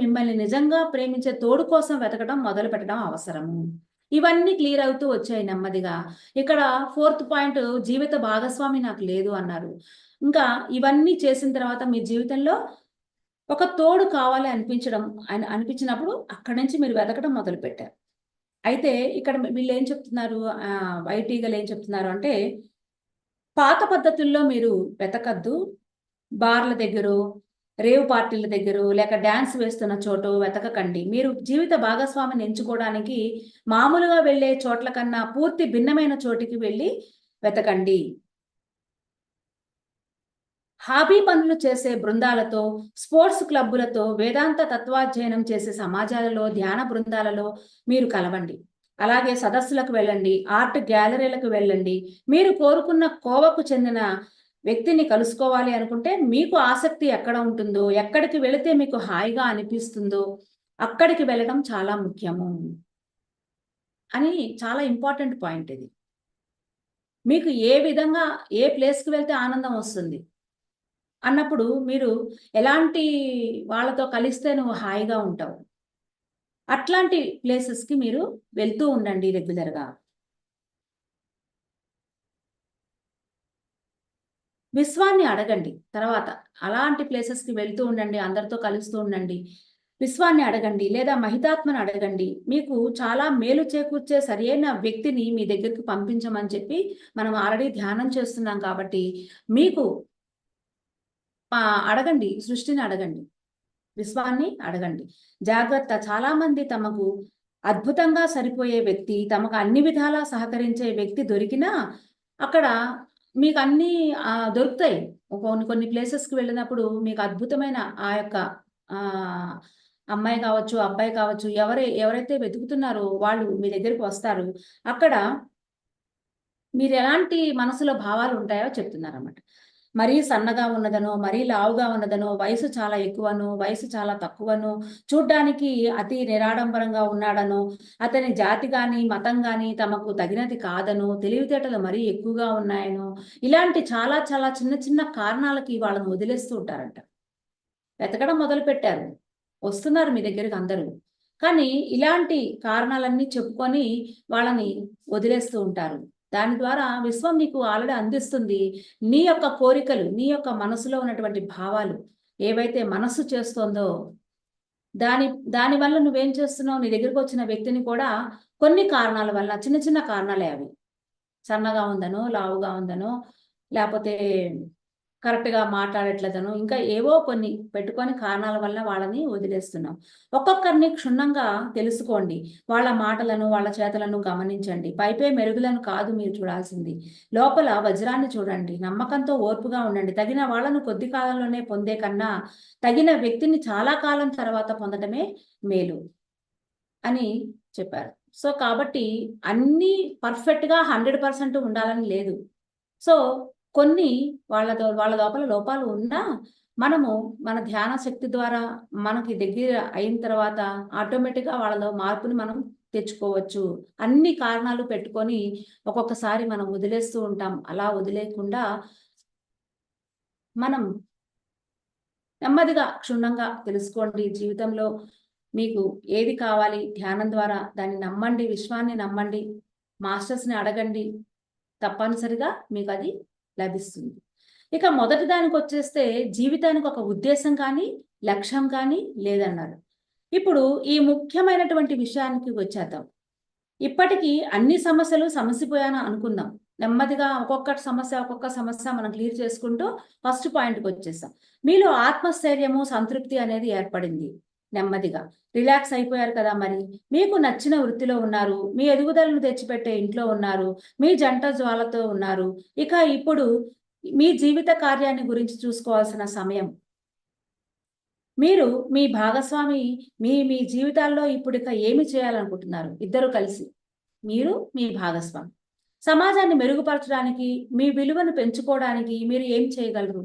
మిమ్మల్ని నిజంగా ప్రేమించే తోడు కోసం వెతకడం మొదలుపెట్టడం అవసరము. ఇవన్నీ క్లియర్ అవుతూ వచ్చాయి నెమ్మదిగా. ఇక్కడ ఫోర్త్ పాయింట్ జీవిత భాగస్వామి నాకు లేదు అన్నారు. ఇంకా ఇవన్నీ చేసిన తర్వాత మీ జీవితంలో ఒక తోడు కావాలి అనిపించినప్పుడు అక్కడి నుంచి మీరు వెతకడం మొదలుపెట్టారు. అయితే ఇక్కడ వీళ్ళేం చెప్తున్నారు వైట్ ఈగల్ ఏం చెప్తున్నారు అంటే, పాత పద్ధతుల్లో మీరు వెతకద్దు. బార్ల దగ్గరో, రేవ్ పార్టీల దగ్గరో, లేక డాన్స్ వేస్తున్న చోటో వెతకకండి. మీరు జీవిత భాగస్వామిని ఎంచుకోవడానికి మామూలుగా వెళ్ళే చోట్ల కన్నా పూర్తి భిన్నమైన చోటికి వెళ్ళి వెతకండి. హాబీ పనులు చేసే బృందాలతో, స్పోర్ట్స్ క్లబ్బులతో, వేదాంత తత్వాధ్యయనం చేసే సమాజాలలో, ధ్యాన బృందాలలో మీరు కలవండి. అలాగే సదస్సులకు వెళ్ళండి, ఆర్ట్ గ్యాలరీలకు వెళ్ళండి. మీరు కోరుకున్న కోవకు చెందిన వ్యక్తిని కలుసుకోవాలి అనుకుంటే, మీకు ఆసక్తి ఎక్కడ ఉంటుందో, ఎక్కడికి వెళితే మీకు హాయిగా అనిపిస్తుందో, అక్కడికి వెళ్ళడం చాలా ముఖ్యము అని చాలా ఇంపార్టెంట్ పాయింట్ ఇది. మీకు ఏ ప్లేస్‌కి వెళ్తే ఆనందం వస్తుంది అన్నప్పుడు మీరు ఎలాంటి వాళ్ళతో కలిస్తే నువ్వు హాయిగా ఉంటావు. అట్లాంటి ప్లేసెస్‌కి మీరు వెళ్తూ ఉండండి రెగ్యులర్‌గా. విశ్వాన్ని అడగండి. తర్వాత అలాంటి ప్లేసెస్‌కి వెళ్తూ ఉండండి. అందరితో కలుస్తూ ఉండండి. విశ్వాన్ని అడగండి లేదా మహితాత్మను అడగండి. మీకు చాలా మేలు చేకూర్చే సరియైన వ్యక్తిని మీ దగ్గరికి పంపించమని చెప్పి మనం ఆల్రెడీ ధ్యానం చేస్తున్నాం కాబట్టి మీకు అడగండి. సృష్టిని అడగండి. విశ్వాన్ని అడగండి. జాగ్రత్త. చాలామంది తమకు అద్భుతంగా సరిపోయే వ్యక్తి, తమకు అన్ని విధాలా సహకరించే వ్యక్తి దొరికినా, అక్కడ మీకన్నీ దొరుకుతాయి. కొన్ని కొన్ని ప్లేసెస్‌కి వెళ్ళినప్పుడు మీకు అద్భుతమైన ఆ యొక్క ఆహ్, అమ్మాయి కావచ్చు, అబ్బాయి కావచ్చు, ఎవరైతే వెతుకుతున్నారో వాళ్ళు మీ దగ్గరికి వస్తారు. అక్కడ మీరెలాంటి మనసులో భావాలుంటాయో చెప్తున్నారన్నమాట. మరీ సన్నగా ఉన్నదనో, మరీ లావుగా ఉన్నదనో, వయసు చాలా ఎక్కువనో, వయసు చాలా తక్కువనో, చూడ్డానికి అతి నిరాడంబరంగా ఉన్నాడనో, అతని జాతి గాని, మతం గాని తమకు తగినది కాదనో, తెలివితేటలు మరీ ఎక్కువగా ఉన్నాయనో, ఇలాంటి చాలా చాలా చిన్న చిన్న కారణాలకి వాళ్ళని వదిలేస్తూ ఉంటారంట. వెతకడం మొదలుపెట్టారు. వస్తున్నారు మీ దగ్గరికి అందరూ. కానీ ఇలాంటి కారణాలన్నీ చెప్పుకొని వాళ్ళని వదిలేస్తూ ఉంటారు. దాని ద్వారా విశ్వం నీకు ఆల్రెడీ అందిస్తుంది. నీ యొక్క కోరికలు, నీ యొక్క మనసులో ఉన్నటువంటి భావాలు ఏవైతే మనస్సు చేస్తోందో దాని దానివల్ల నువ్వేం చేస్తున్నావు? నీ దగ్గరకొచ్చిన వ్యక్తిని కూడా కొన్ని కారణాల వల్ల చిన్న చిన్న కారణాలే అవి. సన్నగా ఉందనో, లావుగా ఉందనో, లేపోతే కరెక్ట్‌గా మాట్లాడట్లేదనో, ఇంకా ఏవో కొన్ని పెట్టుకొని కారణాల వల్ల వాళ్ళని వదిలేస్తున్నాం. ఒక్కొక్కరిని క్షుణ్ణంగా తెలుసుకోండి. వాళ్ళ మాటలను, వాళ్ళ చేతలను గమనించండి. పైపై మెరుగులను కాదు మీరు చూడాల్సింది. లోపల వజ్రాన్ని చూడండి. నమ్మకంతో ఓర్పుగా ఉండండి. తగిన వాళ్ళను కొద్ది కాలంలోనే పొందే కన్నా, తగిన వ్యక్తిని చాలా కాలం తర్వాత పొందడమే మేలు అని చెప్పారు. సో, కాబట్టి అన్నీ పర్ఫెక్ట్‌గా 100% ఉండాలని లేదు. సో, కొన్ని వాళ్ళ లోపల లోపాలు ఉన్నా, మనము మన ధ్యాన శక్తి ద్వారా మనకి దగ్గర అయిన తర్వాత ఆటోమేటిక్‌గా వాళ్ళలో మార్పుని మనం తెచ్చుకోవచ్చు. అన్ని కారణాలు పెట్టుకొని ఒక్కొక్కసారి మనం వదిలేస్తూ ఉంటాం. అలా వదిలేయకుండా మనం నెమ్మదిగా, క్షుణ్ణంగా తెలుసుకోండి. జీవితంలో మీకు ఏది కావాలి, ధ్యానం ద్వారా దాన్ని నమ్మండి, విశ్వాన్ని నమ్మండి, మాస్టర్స్‌ని అడగండి. తప్పనిసరిగా మీకు అది లభిస్తుంది. ఇక మొదటి దానికొచ్చేస్తే జీవితానికి ఒక ఉద్దేశం కానీ, లక్ష్యం కానీ లేదన్నారు. ఇప్పుడు ఈ ముఖ్యమైనటువంటి విషయానికి వచ్చేద్దాం. ఇప్పటికి అన్ని సమస్యలు సమసిపోయాను అనుకుందాం. నెమ్మదిగా ఒక్కొక్క సమస్య మనం క్లియర్ చేసుకుంటూ ఫస్ట్ పాయింట్‌కి వచ్చేసాం. మీలో ఆత్మస్థైర్యము, సంతృప్తి అనేది ఏర్పడింది. నెమ్మదిగా రిలాక్స్ అయిపోయారు కదా మరి. మీకు నచ్చిన వృత్తిలో ఉన్నారు. మీ ఎదుగుదలను తెచ్చిపెట్టే ఇంట్లో ఉన్నారు. మీ జంట జ్వాలతో ఉన్నారు. ఇక ఇప్పుడు మీ జీవిత కార్యాన్ని గురించి చూసుకోవాల్సిన సమయం. మీరు మీ భాగస్వామి మీ మీ జీవితాల్లో ఇప్పుడిక ఏమి చేయాలనుకుంటున్నారు? ఇద్దరు కలిసి. మీరు మీ భాగస్వామి. సమాజాన్ని మెరుగుపరచడానికి, మీ విలువను పెంచుకోవడానికి మీరు ఏం చేయగలరు?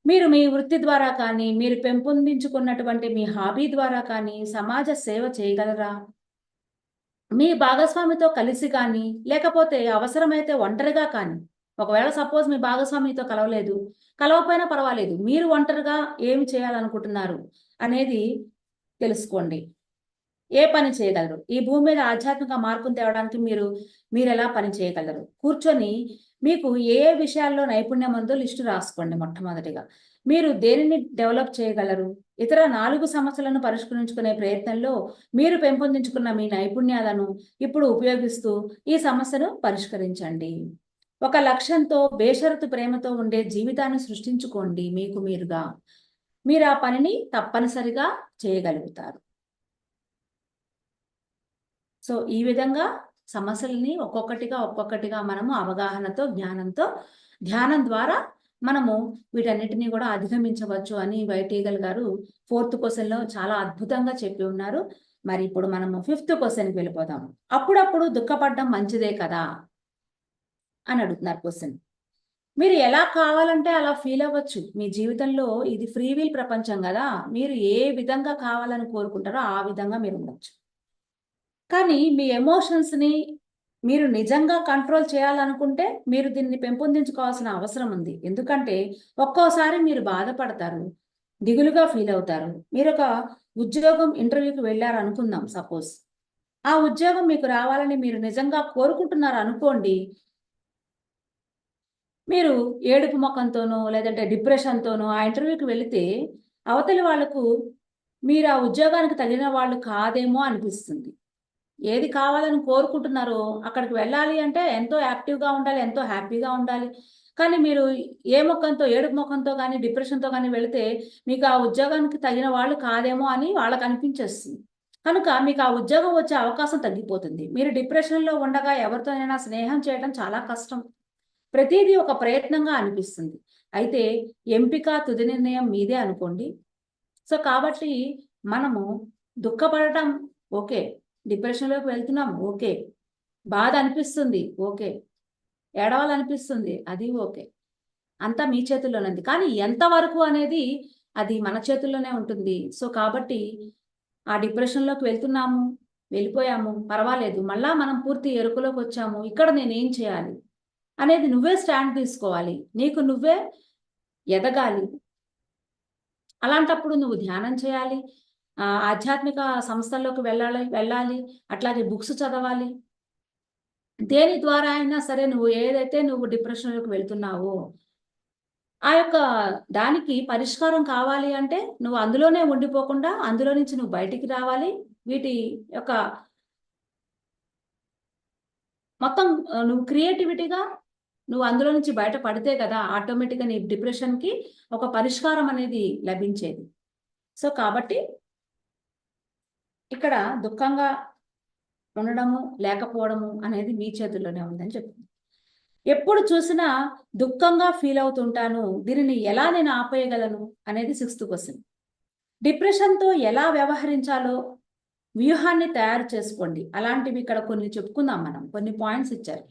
మీరు మీ వృత్తి ద్వారా కానీ, మీరు పెంపొందించుకున్నటువంటి మీ హాబీ ద్వారా కానీ సమాజ సేవ చేయగలరా? మీ భాగస్వామితో కలిసి కానీ, లేకపోతే అవసరమైతే ఒంటరిగా కానీ, ఒకవేళ సపోజ్ మీ భాగస్వామి మీతో కలవలేదు, కలవకపోయినా పర్వాలేదు. మీరు ఒంటరిగా ఏమి చేయాలనుకుంటున్నారు అనేది తెలుసుకోండి. ఏ పని చేయగలరు? ఈ భూమి మీద ఆధ్యాత్మిక మార్పును తేవడానికి మీరెలా పని చేయగలరు? కూర్చొని మీకు ఏ ఏ విషయాల్లో నైపుణ్యం ఉందో లిస్టు రాసుకోండి మొట్టమొదటిగా. మీరు దేనిని డెవలప్ చేయగలరు? ఇతర 4 సమస్యలను పరిష్కరించుకునే ప్రయత్నంలో మీరు పెంపొందించుకున్న మీ నైపుణ్యాలను ఇప్పుడు ఉపయోగిస్తూ ఈ సమస్యను పరిష్కరించండి. ఒక లక్ష్యంతో, బేషరతు ప్రేమతో ఉండే జీవితాన్ని సృష్టించుకోండి మీకు మీరుగా. మీరు ఆ పనిని తప్పనిసరిగా చేయగలుగుతారు. సో, ఈ విధంగా సమస్యలని ఒక్కొక్కటిగా మనము అవగాహనతో, జ్ఞానంతో, ధ్యానం ద్వారా మనము వీటన్నిటిని కూడా అధిగమించవచ్చు అని వైట్ ఈగల్ గారు 4th క్వెషన్‌లో చాలా అద్భుతంగా చెప్పి ఉన్నారు. మరి ఇప్పుడు మనము 5th క్వెషన్‌కి వెళ్ళిపోదాం. అప్పుడప్పుడు దుఃఖపడడం మంచిదే కదా! అని అడుగుతున్నారు క్వెషన్. మీరు ఎలా కావాలంటే అలా ఫీల్ అవ్వచ్చు. మీ జీవితంలో ఇది ఫ్రీ విల్ ప్రపంచం గదా! మీరు ఏ విధంగా కావాలని కోరుకుంటారో ఆ విధంగా మీరు ఉండొచ్చు. కానీ మీ ఎమోషన్స్‌ని మీరు నిజంగా కంట్రోల్ చేయాలనుకుంటే, మీరు దీన్ని పెంపొందించుకోవాల్సిన అవసరం ఉంది. ఎందుకంటే, ఒక్కోసారి మీరు బాధపడతారు. దిగులుగా ఫీల్ అవుతారు. మీరొక ఉద్యోగం ఇంటర్వ్యూకి వెళ్లారనుకుందాం సపోజ్. ఆ ఉద్యోగం మీకు రావాలని మీరు నిజంగా కోరుకుంటున్నారనుకోండి. మీరు ఏడుపు మొఖంతోనో, లేదంటే డిప్రెషన్‌తోనో ఆ ఇంటర్వ్యూకి వెళితే, అవతలి వాళ్ళకు మీరు ఆ ఉద్యోగానికి తగిన వాళ్ళు కాదేమో అనిపిస్తుంది. ఏది కావాలని కోరుకుంటున్నారో అక్కడికి వెళ్ళాలి అంటే ఎంతో యాక్టివ్‌గా ఉండాలి. ఎంతో హ్యాపీగా ఉండాలి. కానీ మీరు ఏ మొఖంతో, ఏడుపు మొఖంతో గాని, డిప్రెషన్‌తో గాని వెళితే మీకు ఆ ఉద్యోగానికి తగిన వాళ్ళు కాదేమో అని వాళ్ళకనిపించేస్తుంది. కనుక మీకు ఆ ఉద్యోగం వచ్చే అవకాశం తగ్గిపోతుంది. మీరు డిప్రెషన్‌లో ఉండగా ఎవరితోనైనా స్నేహం చేయడం చాలా కష్టం. ప్రతీదీ ఒక ప్రయత్నంగా అనిపిస్తుంది. అయితే ఎంపిక, తుది నిర్ణయం మీదే అనుకోండి. సో, కాబట్టి మనము దుఃఖపడటం ఓకే. డిప్రెషన్‌లోకి వెళ్తున్నాం. ఓకే. బాధ అనిపిస్తుంది. ఓకే. ఏడవాలనిపిస్తుంది. అది ఓకే. అంతా మీ చేతుల్లోనే ఉంది. కానీ ఎంతవరకు అనేది అది మన చేతుల్లోనే ఉంటుంది. సో, కాబట్టి ఆ డిప్రెషన్‌లోకి వెళ్తున్నాము, వెళ్ళిపోయాము, పర్వాలేదు. మళ్ళా మనం పూర్తి ఎరుకలోకొచ్చాము. ఇక్కడ నేనేం చేయాలి? అనేది నువ్వే స్టాండ్ తీసుకోవాలి. నీకు నువ్వే ఎదగాలి. అలాంటప్పుడు నువ్వు ధ్యానం చేయాలి. ఆధ్యాత్మిక సంస్థల్లోకి వెళ్ళాలి. అట్లాగే బుక్స్ చదవాలి. దేని ద్వారా అయినా సరే నువ్వు డిప్రెషన్‌లోకి వెళ్తున్నావో, ఆ యొక్క దానికి పరిష్కారం కావాలి అంటే నువ్వు అందులోనే ఉండిపోకుండా అందులో నుంచి నువ్వు బయటికి రావాలి. వీటి యొక్క మొత్తం నువ్వు క్రియేటివిటీగా నువ్వు అందులో నుంచి బయట పడితే కదా ఆటోమేటిక్‌గా నీ డిప్రెషన్‌కి ఒక పరిష్కారం అనేది లభించేది. సో, కాబట్టి ఇక్కడ దుఃఖంగా ఉండడము, లేకపోవడము అనేది మీ చేతుల్లోనే ఉందని చెప్తుంది. ఎప్పుడు చూసినా దుఃఖంగా ఫీల్ అవుతుంటాను. దీనిని ఎలా నేను ఆపేయగలను అనేది 6th క్వెషన్. డిప్రెషన్‌తో ఎలా వ్యవహరించాలో వ్యూహాన్ని తయారు చేసుకోండి. అలాంటివి ఇక్కడ కొన్ని చెప్పుకుందాం మనం. కొన్ని పాయింట్స్ ఇచ్చారు.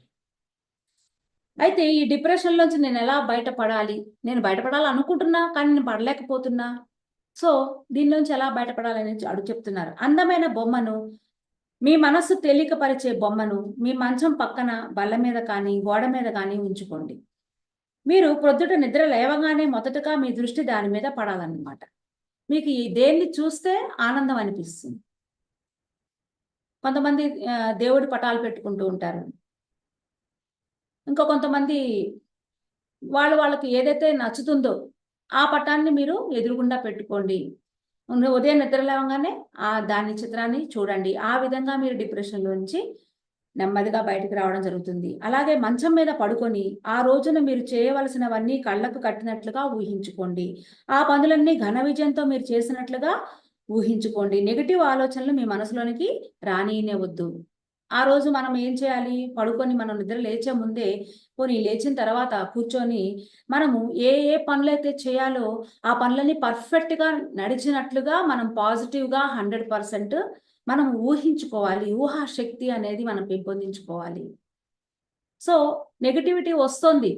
అయితే ఈ డిప్రెషన్‌లోంచి నేను ఎలా బయటపడాలి? నేను బయటపడాలనుకుంటున్నా, కానీ నేను పడలేకపోతున్నా. సో, దీనిలోంచి ఎలా బయటపడాలని చెప్తున్నారు. అందమైన బొమ్మను మీ మనస్సు తేలికపరిచే బొమ్మను మీ మంచం పక్కన బల్ల మీద కానీ గోడ మీద కానీ ఉంచుకోండి. మీరు ప్రొద్దుట నిద్ర లేవగానే మొదటగా మీ దృష్టి దాని మీద పడాలన్నమాట. మీకు ఈ దేన్ని చూస్తే ఆనందం అనిపిస్తుంది. కొంతమంది దేవుడి పటాలు పెట్టుకుంటూ ఉంటారు. ఇంకా కొంతమంది వాళ్ళకి ఏదైతే నచ్చుతుందో ఆ పటాన్ని మీరు ఎదురుగుండా పెట్టుకోండి. ఉదయం నిద్ర లేవగానే దాని చిత్రాన్ని చూడండి. ఆ విధంగా మీరు డిప్రెషన్‌లో నుంచి నెమ్మదిగా బయటికి రావడం జరుగుతుంది. అలాగే మంచం మీద పడుకొని ఆ రోజున మీరు చేయవలసినవన్నీ కళ్ళకు కట్టినట్లుగా ఊహించుకోండి. ఆ పనులన్నీ ఘన విజయంతో మీరు చేసినట్లుగా ఊహించుకోండి. నెగెటివ్ ఆలోచనలు మీ మనసులోనికి రానీయనివ్వద్దు. ఆ రోజు మనం ఏం చేయాలి? పడుకొని మనం నిద్ర లేచే ముందే పోనీ లేచిన తర్వాత కూర్చొని మనము ఏ ఏ పనులైతే చేయాలో ఆ పనులన్నీ పర్ఫెక్ట్‌గా నడిచినట్లుగా మనం పాజిటివ్‌గా 100% మనం ఊహించుకోవాలి. ఊహాశక్తి అనేది మనం పెంపొందించుకోవాలి. సో, నెగటివిటీ వస్తోంది.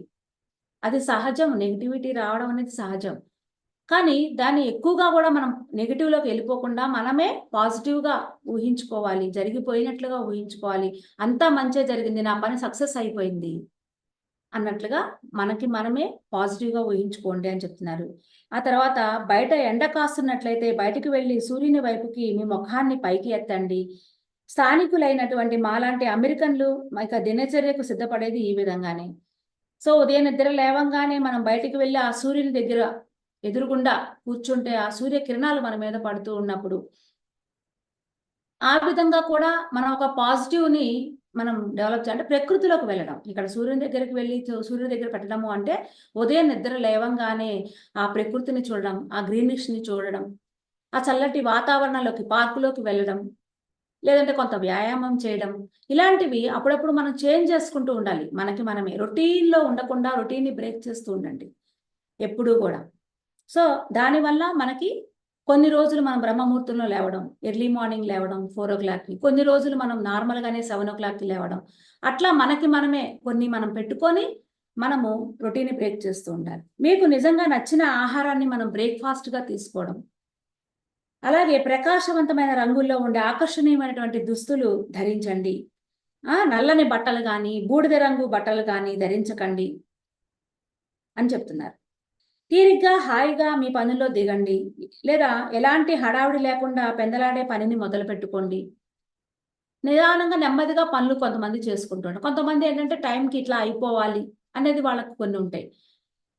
అది సహజం. నెగటివిటీ రావడం అనేది సహజం. కానీ దాన్ని ఎక్కువగా గూడా మనం నెగెటివ్‌లోకి వెళ్ళిపోకుండా మనమే పాజిటివ్‌గా ఊహించుకోవాలి. జరిగిపోయినట్లుగా ఊహించుకోవాలి. అంతా మంచే జరిగింది. నా పని సక్సెస్ అయిపోయింది అన్నట్లుగా మనకి మనమే పాజిటివ్‌గా ఊహించుకోండి అని చెప్తున్నారు. ఆ తర్వాత బయట ఎండ కాస్తున్నట్లయితే బయటికి వెళ్లి సూర్యుని వైపుకి మీ మొఖాన్ని పైకి ఎత్తండి. స్థానికులైనటువంటి మాలాంటి అమెరికన్‌లు ఇక దినచర్యకు సిద్ధపడేది ఈ విధంగానే. సో, ఉదయం నిద్ర లేవంగానే మనం బయటికి వెళ్లి ఆ సూర్యుని దగ్గర ఎదురుగుండా కూర్చుంటే ఆ సూర్య కిరణాలు మన మీద పడుతూ ఉన్నప్పుడు, ఆ విధంగా కూడా మనం ఒక పాజిటివ్‌ని మనం డెవలప్ అంటే ప్రకృతిలోకి వెళ్ళడం. ఇక్కడ సూర్యుని దగ్గరికి వెళ్లి సూర్యుడి దగ్గర పెట్టడము అంటే ఉదయం నిద్ర లేవంగానే ఆ ప్రకృతిని చూడడం, ఆ గ్రీనిష్‌ని చూడడం, ఆ చల్లటి వాతావరణంలోకి పార్కులోకి వెళ్ళడం, లేదంటే కొంత వ్యాయామం చేయడం. ఇలాంటివి అప్పుడప్పుడు మనం చేంజ్ చేసుకుంటూ ఉండాలి. మనకి మనమే రొటీన్‌లో ఉండకుండా రొటీన్‌ని బ్రేక్ చేస్తూ ఉండండి ఎప్పుడూ గూడా. సో, దానివల్ల మనకి కొన్ని రోజులు మనం బ్రహ్మముహూర్తంలో లేవడం, ఎర్లీ మార్నింగ్ లేవడం 4:00కి, కొన్ని రోజులు మనం నార్మల్‌గానే 7:00కి లేవడం. అట్లా మనకి మనమే కొన్ని మనం పెట్టుకొని, మనము రొటీన్‌ని బ్రేక్ చేస్తూ ఉండాలి. మీకు నిజంగా నచ్చిన ఆహారాన్ని మనం బ్రేక్‌ఫాస్ట్‌గా తీసుకోవడం. అలాగే ప్రకాశవంతమైన రంగుల్లో ఉండే ఆకర్షణీయమైనటువంటి దుస్తులు ధరించండి. నల్లని బట్టలు గానీ, బూడిద రంగు బట్టలు గానీ ధరించకండి అని చెప్తున్నారు. తీరిగ్గా, హాయిగా మీ పనుల్లో దిగండి. లేదా ఎలాంటి హడావిడి లేకుండా పెందలాడే పనిని మొదలుపెట్టుకోండి. నిదానంగా, నెమ్మదిగా పనులు కొంతమంది చేసుకుంటుంటారు. కొంతమంది ఏంటంటే టైంకి ఇట్లా అయిపోవాలి అనేది వాళ్ళకి కొన్ని ఉంటాయి.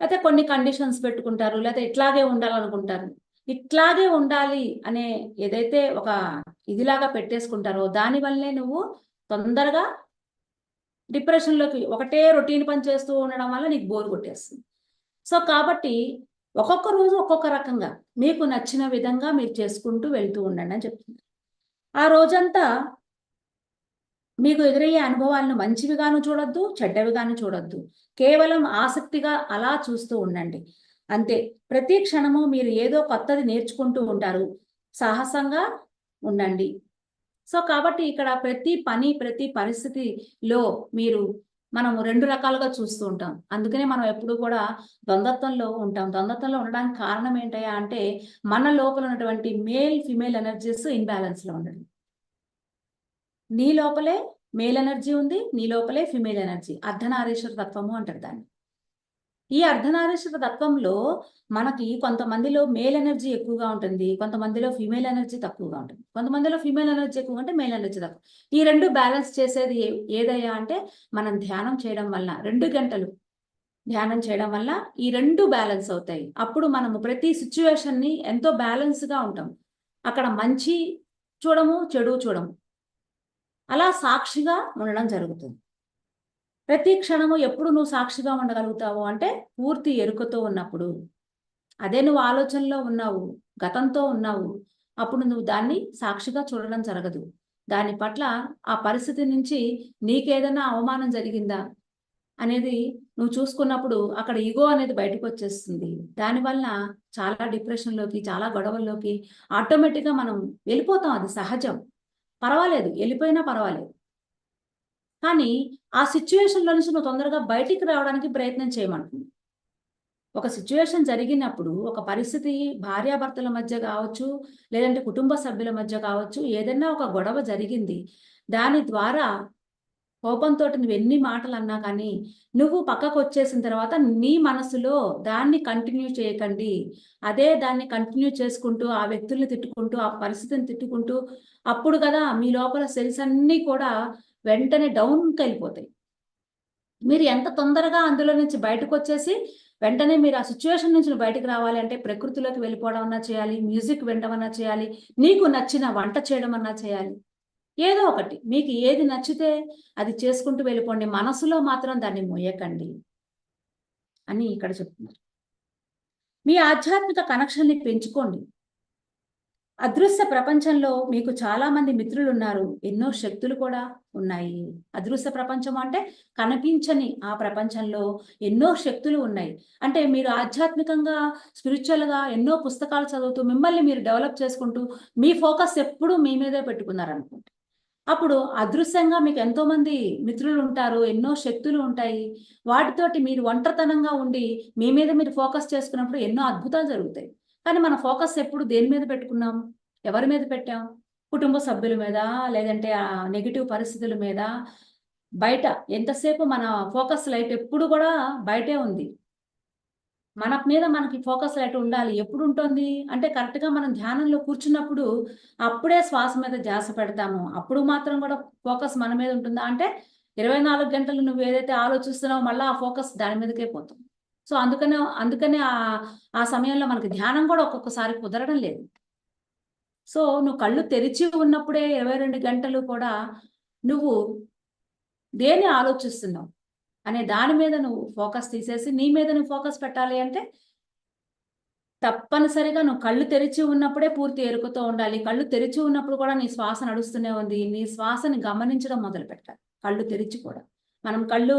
లేతే కొన్ని కండిషన్స్ పెట్టుకుంటారు. లేతే ఇట్లాగే ఉండాలనుకుంటారు. ఇట్లాగే ఉండాలి అనే ఏదైతే ఒక ఇదిలాగా పెట్టేసుకుంటారో దాని వల్లే నువ్వు తొందరగా డిప్రెషన్‌లోకి ఒకటే రొటీన్ పని చేస్తూ ఉండడం వల్ల నీకు బోర్ కొట్టేస్తుంది. సో, కాబట్టి ఒక్కొక్క రోజు ఒక్కొక్క రకంగా మీకు నచ్చిన విధంగా మీరు చేసుకుంటూ వెళ్తూ ఉండండని చెప్తున్నారు. ఆ రోజంతా మీకు ఎదురయ్యే అనుభవాలను మంచివిగాను చూడొద్దు, చెడ్డవిగాను చూడొద్దు. కేవలం ఆసక్తిగా అలా చూస్తూ ఉండండి. అంతే. ప్రతి క్షణము మీరు ఏదో కొత్తది నేర్చుకుంటూ ఉంటారు. సాహసంగా ఉండండి. సో, కాబట్టి ఇక్కడ ప్రతి పని, ప్రతి పరిస్థితిలో మీరు మనము 2 రకాలుగా చూస్తూ ఉంటాం. అందుకనే మనం ఎప్పుడూ కూడా ద్వంద్వత్వంలో ఉంటాం. ద్వంద్వత్వంలో ఉండడానికి కారణం ఏంటయ్యా అంటే, మన లోపల ఉన్నటువంటి మేల్, ఫీమేల్ ఎనర్జీస్ ఇంబాలెన్స్‌లో ఉండడం. నీ లోపలే మేల్ ఎనర్జీ ఉంది. నీ లోపలే ఫీమేల్ ఎనర్జీ. అర్ధనారీశ్వర తత్వము అంటారు దాన్ని. ఈ అర్ధనారీశ్వర తత్వంలో మనకి కొంతమందిలో మేల్ ఎనర్జీ ఎక్కువగా ఉంటుంది. కొంతమందిలో ఫీమేల్ ఎనర్జీ తక్కువగా ఉంటుంది. కొంతమందిలో ఫీమేల్ ఎనర్జీ ఎక్కువ ఉంటే మేల్ ఎనర్జీ తక్కువ. ఈ 2 బ్యాలెన్స్ చేసేది ఏదయ్యా అంటే మనం ధ్యానం చేయడం వల్ల 2 గంటలు ధ్యానం చేయడం వల్ల ఈ 2 బ్యాలెన్స్ అవుతాయి. అప్పుడు మనము ప్రతి సిట్యుయేషన్‌ని ఎంతో బ్యాలెన్స్‌గా ఉంటాం. అక్కడ మంచి చూడము, చెడు చూడము. అలా సాక్షిగా ఉండడం జరుగుతుంది. ప్రతి క్షణము ఎప్పుడు నువ్వు సాక్షిగా ఉండగలుగుతావు అంటే, పూర్తి ఎరుకతో ఉన్నప్పుడు. అదే నువ్వు ఆలోచనలో ఉన్నావు, గతంతో ఉన్నావు. అప్పుడు నువ్వు దాన్ని సాక్షిగా చూడడం జరగదు. దాని పట్ల ఆ పరిస్థితి నుంచి నీకేదైనా అవమానం జరిగిందా అనేది నువ్వు చూసుకున్నప్పుడు అక్కడ ఇగో అనేది బయటకొచ్చేస్తుంది. దానివల్ల చాలా డిప్రెషన్‌లోకి, చాలా గొడవల్లోకి ఆటోమేటిక్‌గా మనం వెళ్ళిపోతాం. అది సహజం. పర్వాలేదు. ఎళ్ళిపోయినా పర్వాలేదు. కానీ, ఆ సిట్యుయేషన్‌లో నుంచి నువ్వు తొందరగా బయటికి రావడానికి ప్రయత్నం చేయమంటుంది. ఒక సిచ్యువేషన్ జరిగినప్పుడు, ఒక పరిస్థితి భార్యాభర్తల మధ్య కావచ్చు, లేదంటే కుటుంబ సభ్యుల మధ్య కావచ్చు, ఏదైనా ఒక గొడవ జరిగింది. దాని ద్వారా కోపంతోటి నువ్వెన్ని మాటలన్నా కానీ, నువ్వు పక్కకొచ్చేసిన తర్వాత నీ మనసులో దాన్ని కంటిన్యూ చేయకండి. అదే దాన్ని కంటిన్యూ చేసుకుంటూ, ఆ వ్యక్తుల్ని తిట్టుకుంటూ, ఆ పరిస్థితిని తిట్టుకుంటూ, అప్పుడు కదా మీ లోపల సెల్స్ అన్నీ కూడా వెంటనే డౌన్‌కెళ్ళిపోతాయి. మీరు ఎంత తొందరగా అందులో నుంచి బయటకొచ్చేసి, వెంటనే మీరు ఆ సిట్యుయేషన్ నుంచి నువ్వు బయటకి రావాలి అంటే ప్రకృతిలోకి వెళ్ళిపోవడం అన్నా చేయాలి, మ్యూజిక్ వినడం అన్నా చేయాలి, నీకు నచ్చిన వంట చేయడం అన్నా చేయాలి. ఏదో ఒకటి. మీకు ఏది నచ్చితే అది చేసుకుంటూ వెళ్ళిపోండి. మనసులో మాత్రం దాన్ని మోయకండి అని ఇక్కడ చెప్తున్నారు. మీ ఆధ్యాత్మిక కనెక్షన్‌ని పెంచుకోండి. అదృశ్య ప్రపంచంలో మీకు చాలా మంది మిత్రులున్నారు. ఎన్నో శక్తులు కూడా ఉన్నాయి. అదృశ్య ప్రపంచం అంటే కనిపించని ఆ ప్రపంచంలో ఎన్నో శక్తులు ఉన్నాయి. అంటే మీరు ఆధ్యాత్మికంగా, స్పిరిచ్యువల్‌గా ఎన్నో పుస్తకాలు చదువుతూ మిమ్మల్ని మీరు డెవలప్ చేసుకుంటూ మీ ఫోకస్ ఎప్పుడూ మీ మీదే పెట్టుకున్నారనుకోండి. అప్పుడు అదృశ్యంగా మీకు ఎంతోమంది మిత్రులుంటారు. ఎన్నో శక్తులు ఉంటాయి. వాటితోటి మీరు ఒంటరితనంగా ఉండి మీ మీద మీరు ఫోకస్ చేసుకున్నప్పుడు ఎన్నో అద్భుతాలు జరుగుతాయి. కానీ మన ఫోకస్ ఎప్పుడు దేని మీద పెట్టుకున్నాం? ఎవరి మీద పెట్టాం? కుటుంబ సభ్యుల మీద, లేదంటే నెగెటివ్ పరిస్థితుల మీద, బయట ఎంతసేపు మన ఫోకస్ లైట్ ఎప్పుడు గూడా బయటే ఉంది. మన మీద మనకి ఫోకస్ లైట్ ఉండాలి. ఎప్పుడుంటోంది? అంటే కరెక్ట్‌గా మనం ధ్యానంలో కూర్చున్నప్పుడు అప్పుడే శ్వాస మీద ధ్యాస పెడతాము. అప్పుడు మాత్రం గూడా ఫోకస్ మన మీద ఉంటుందా? అంటే 24 గంటలు నువ్వేదైతే ఆలోచిస్తున్నావో మళ్ళా ఆ ఫోకస్ దాని మీదకే పోతుంది. సో, అందుకనే ఆ సమయంలో మనకి ధ్యానం గూడా ఒక్కొక్కసారి కుదరడం లేదు. సో, నువ్వు కళ్ళు తెరిచి ఉన్నప్పుడే 22 గంటలు కూడా నువ్వు దేన్ని ఆలోచిస్తున్నావు అనే దాని మీద నువ్వు ఫోకస్ తీసేసి నీ మీద నువ్వు ఫోకస్ పెట్టాలి అంటే తప్పనిసరిగా నువ్వు కళ్ళు తెరిచి ఉన్నప్పుడే పూర్తి ఎరుకతో ఉండాలి. కళ్ళు తెరిచి ఉన్నప్పుడు కూడా నీ శ్వాస నడుస్తూనే ఉంది. నీ శ్వాసని గమనించడం మొదలుపెట్టాలి. కళ్ళు తెరిచి కూడా. మనం కళ్ళు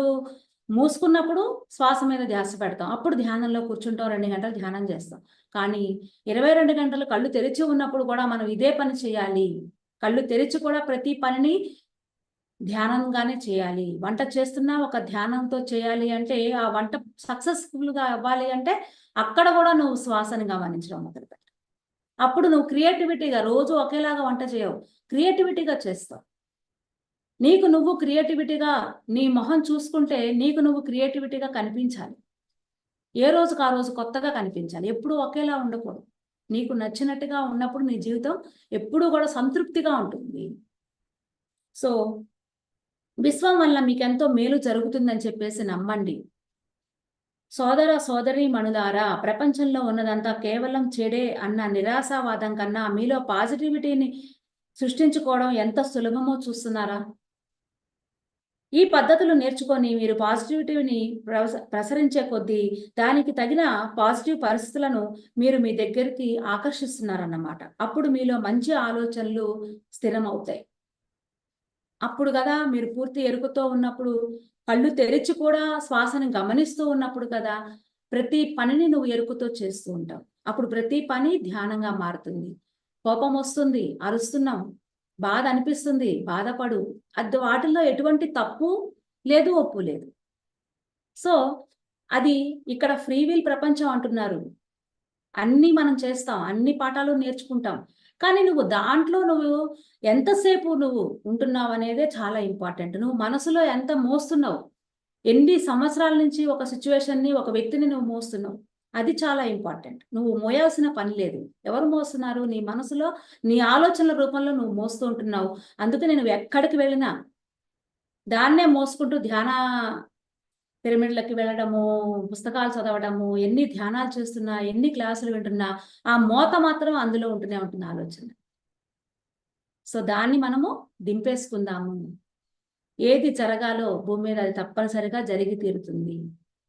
మూసుకున్నప్పుడు శ్వాస మీద ధ్యాస పెడతాం. అప్పుడు ధ్యానంలో కూర్చుంటాం. 2 గంటలు ధ్యానం చేస్తాం. కానీ 22 గంటలు కళ్ళు తెరిచి ఉన్నప్పుడు కూడా మనం ఇదే పని చేయాలి. కళ్ళు తెరిచి కూడా ప్రతి పనిని ధ్యానంగానే చేయాలి. వంట చేస్తున్నా ఒక ధ్యానంతో చేయాలి అంటే, ఆ వంట సక్సెస్‌ఫుల్‌గా అవ్వాలి అంటే, అక్కడ గూడా నువ్వు శ్వాసని గమనించడం మొదలుపెట్టాలి. అప్పుడు నువ్వు క్రియేటివిటీగా రోజు ఒకేలాగా వంట చేయవు. క్రియేటివిటీగా చేస్తావు. నీకు నువ్వు క్రియేటివిటీగా నీ మొహం చూసుకుంటే, నీకు నువ్వు క్రియేటివిటీగా కనిపించాలి. ఏ రోజుకి ఆ రోజు కొత్తగా కనిపించాలి. ఎప్పుడూ ఒకేలా ఉండకూడదు. నీకు నచ్చినట్టుగా ఉన్నప్పుడు నీ జీవితం ఎప్పుడూ గూడా సంతృప్తిగా ఉంటుంది. సో, విశ్వం వల్ల మీకెంతో మేలు జరుగుతుందని చెప్పేసి నమ్మండి. సోదర సోదరీమణులారా, ప్రపంచంలో ఉన్నదంతా కేవలం చెడే అన్న నిరాశావాదం కన్నా మీలో పాజిటివిటీని సృష్టించుకోవడం ఎంత సులభమో చూస్తున్నారా? ఈ పద్ధతులు నేర్చుకొని మీరు పాజిటివిటీని ప్రసరించే కొద్దీ దానికి తగిన పాజిటివ్ పరిస్థితులను మీరు మీ దగ్గరికి ఆకర్షిస్తున్నారన్నమాట. అప్పుడు మీలో మంచి ఆలోచనలు స్థిరమవుతాయి. అప్పుడు గదా మీరు పూర్తి ఎరుకతో ఉన్నప్పుడు, కళ్ళు తెరిచి కూడా శ్వాసని గమనిస్తూ ఉన్నప్పుడు కదా, ప్రతి పనిని నువ్వు ఎరుకతో చేస్తూ ఉంటావు. అప్పుడు ప్రతి పని ధ్యానంగా మారుతుంది. కోపమొస్తుంది, అరుస్తున్నాం. బాధ అనిపిస్తుంది, బాధపడు. వాటిల్లో ఎటువంటి తప్పు లేదు, ఒప్పు లేదు. సో, అది ఇక్కడ ఫ్రీ విల్ ప్రపంచం అంటున్నారు. అన్నీ మనం చేస్తాం. అన్ని పాఠాలు నేర్చుకుంటాం. కానీ నువ్వు ఎంతసేపు నువ్వు ఉంటున్నావనేదే చాలా ఇంపార్టెంట్. నువ్వు మనసులో ఎంత మోస్తున్నావు? ఎన్ని సంవత్సరాల నుంచి ఒక సిట్యుయేషన్‌ని, ఒక వ్యక్తిని నువ్వు మోస్తున్నావు? అది చాలా ఇంపార్టెంట్. నువ్వు మోయాల్సిన పని లేదు. ఎవరు మోస్తున్నారు? నీ మనసులో, నీ ఆలోచనల రూపంలో నువ్వు మోస్తూ ఉంటున్నావు. అందుకనే నువ్వు ఎక్కడికి వెళ్ళినా దాన్నే మోసుకుంటూ పిరమిడ్‌లకి వెళ్ళడము, పుస్తకాలు చదవడము, ఎన్ని ధ్యానాలు చేస్తున్నా, ఎన్ని క్లాసులు వింటున్నా, ఆ మోత మాత్రం అందులో ఉంటూనే ఉంటుంది ఆలోచన. సో, దాన్ని మనము దింపేసుకుందాము. ఏది జరగాలో భూమి మీద అది తప్పనిసరిగా జరిగి తీరుతుంది.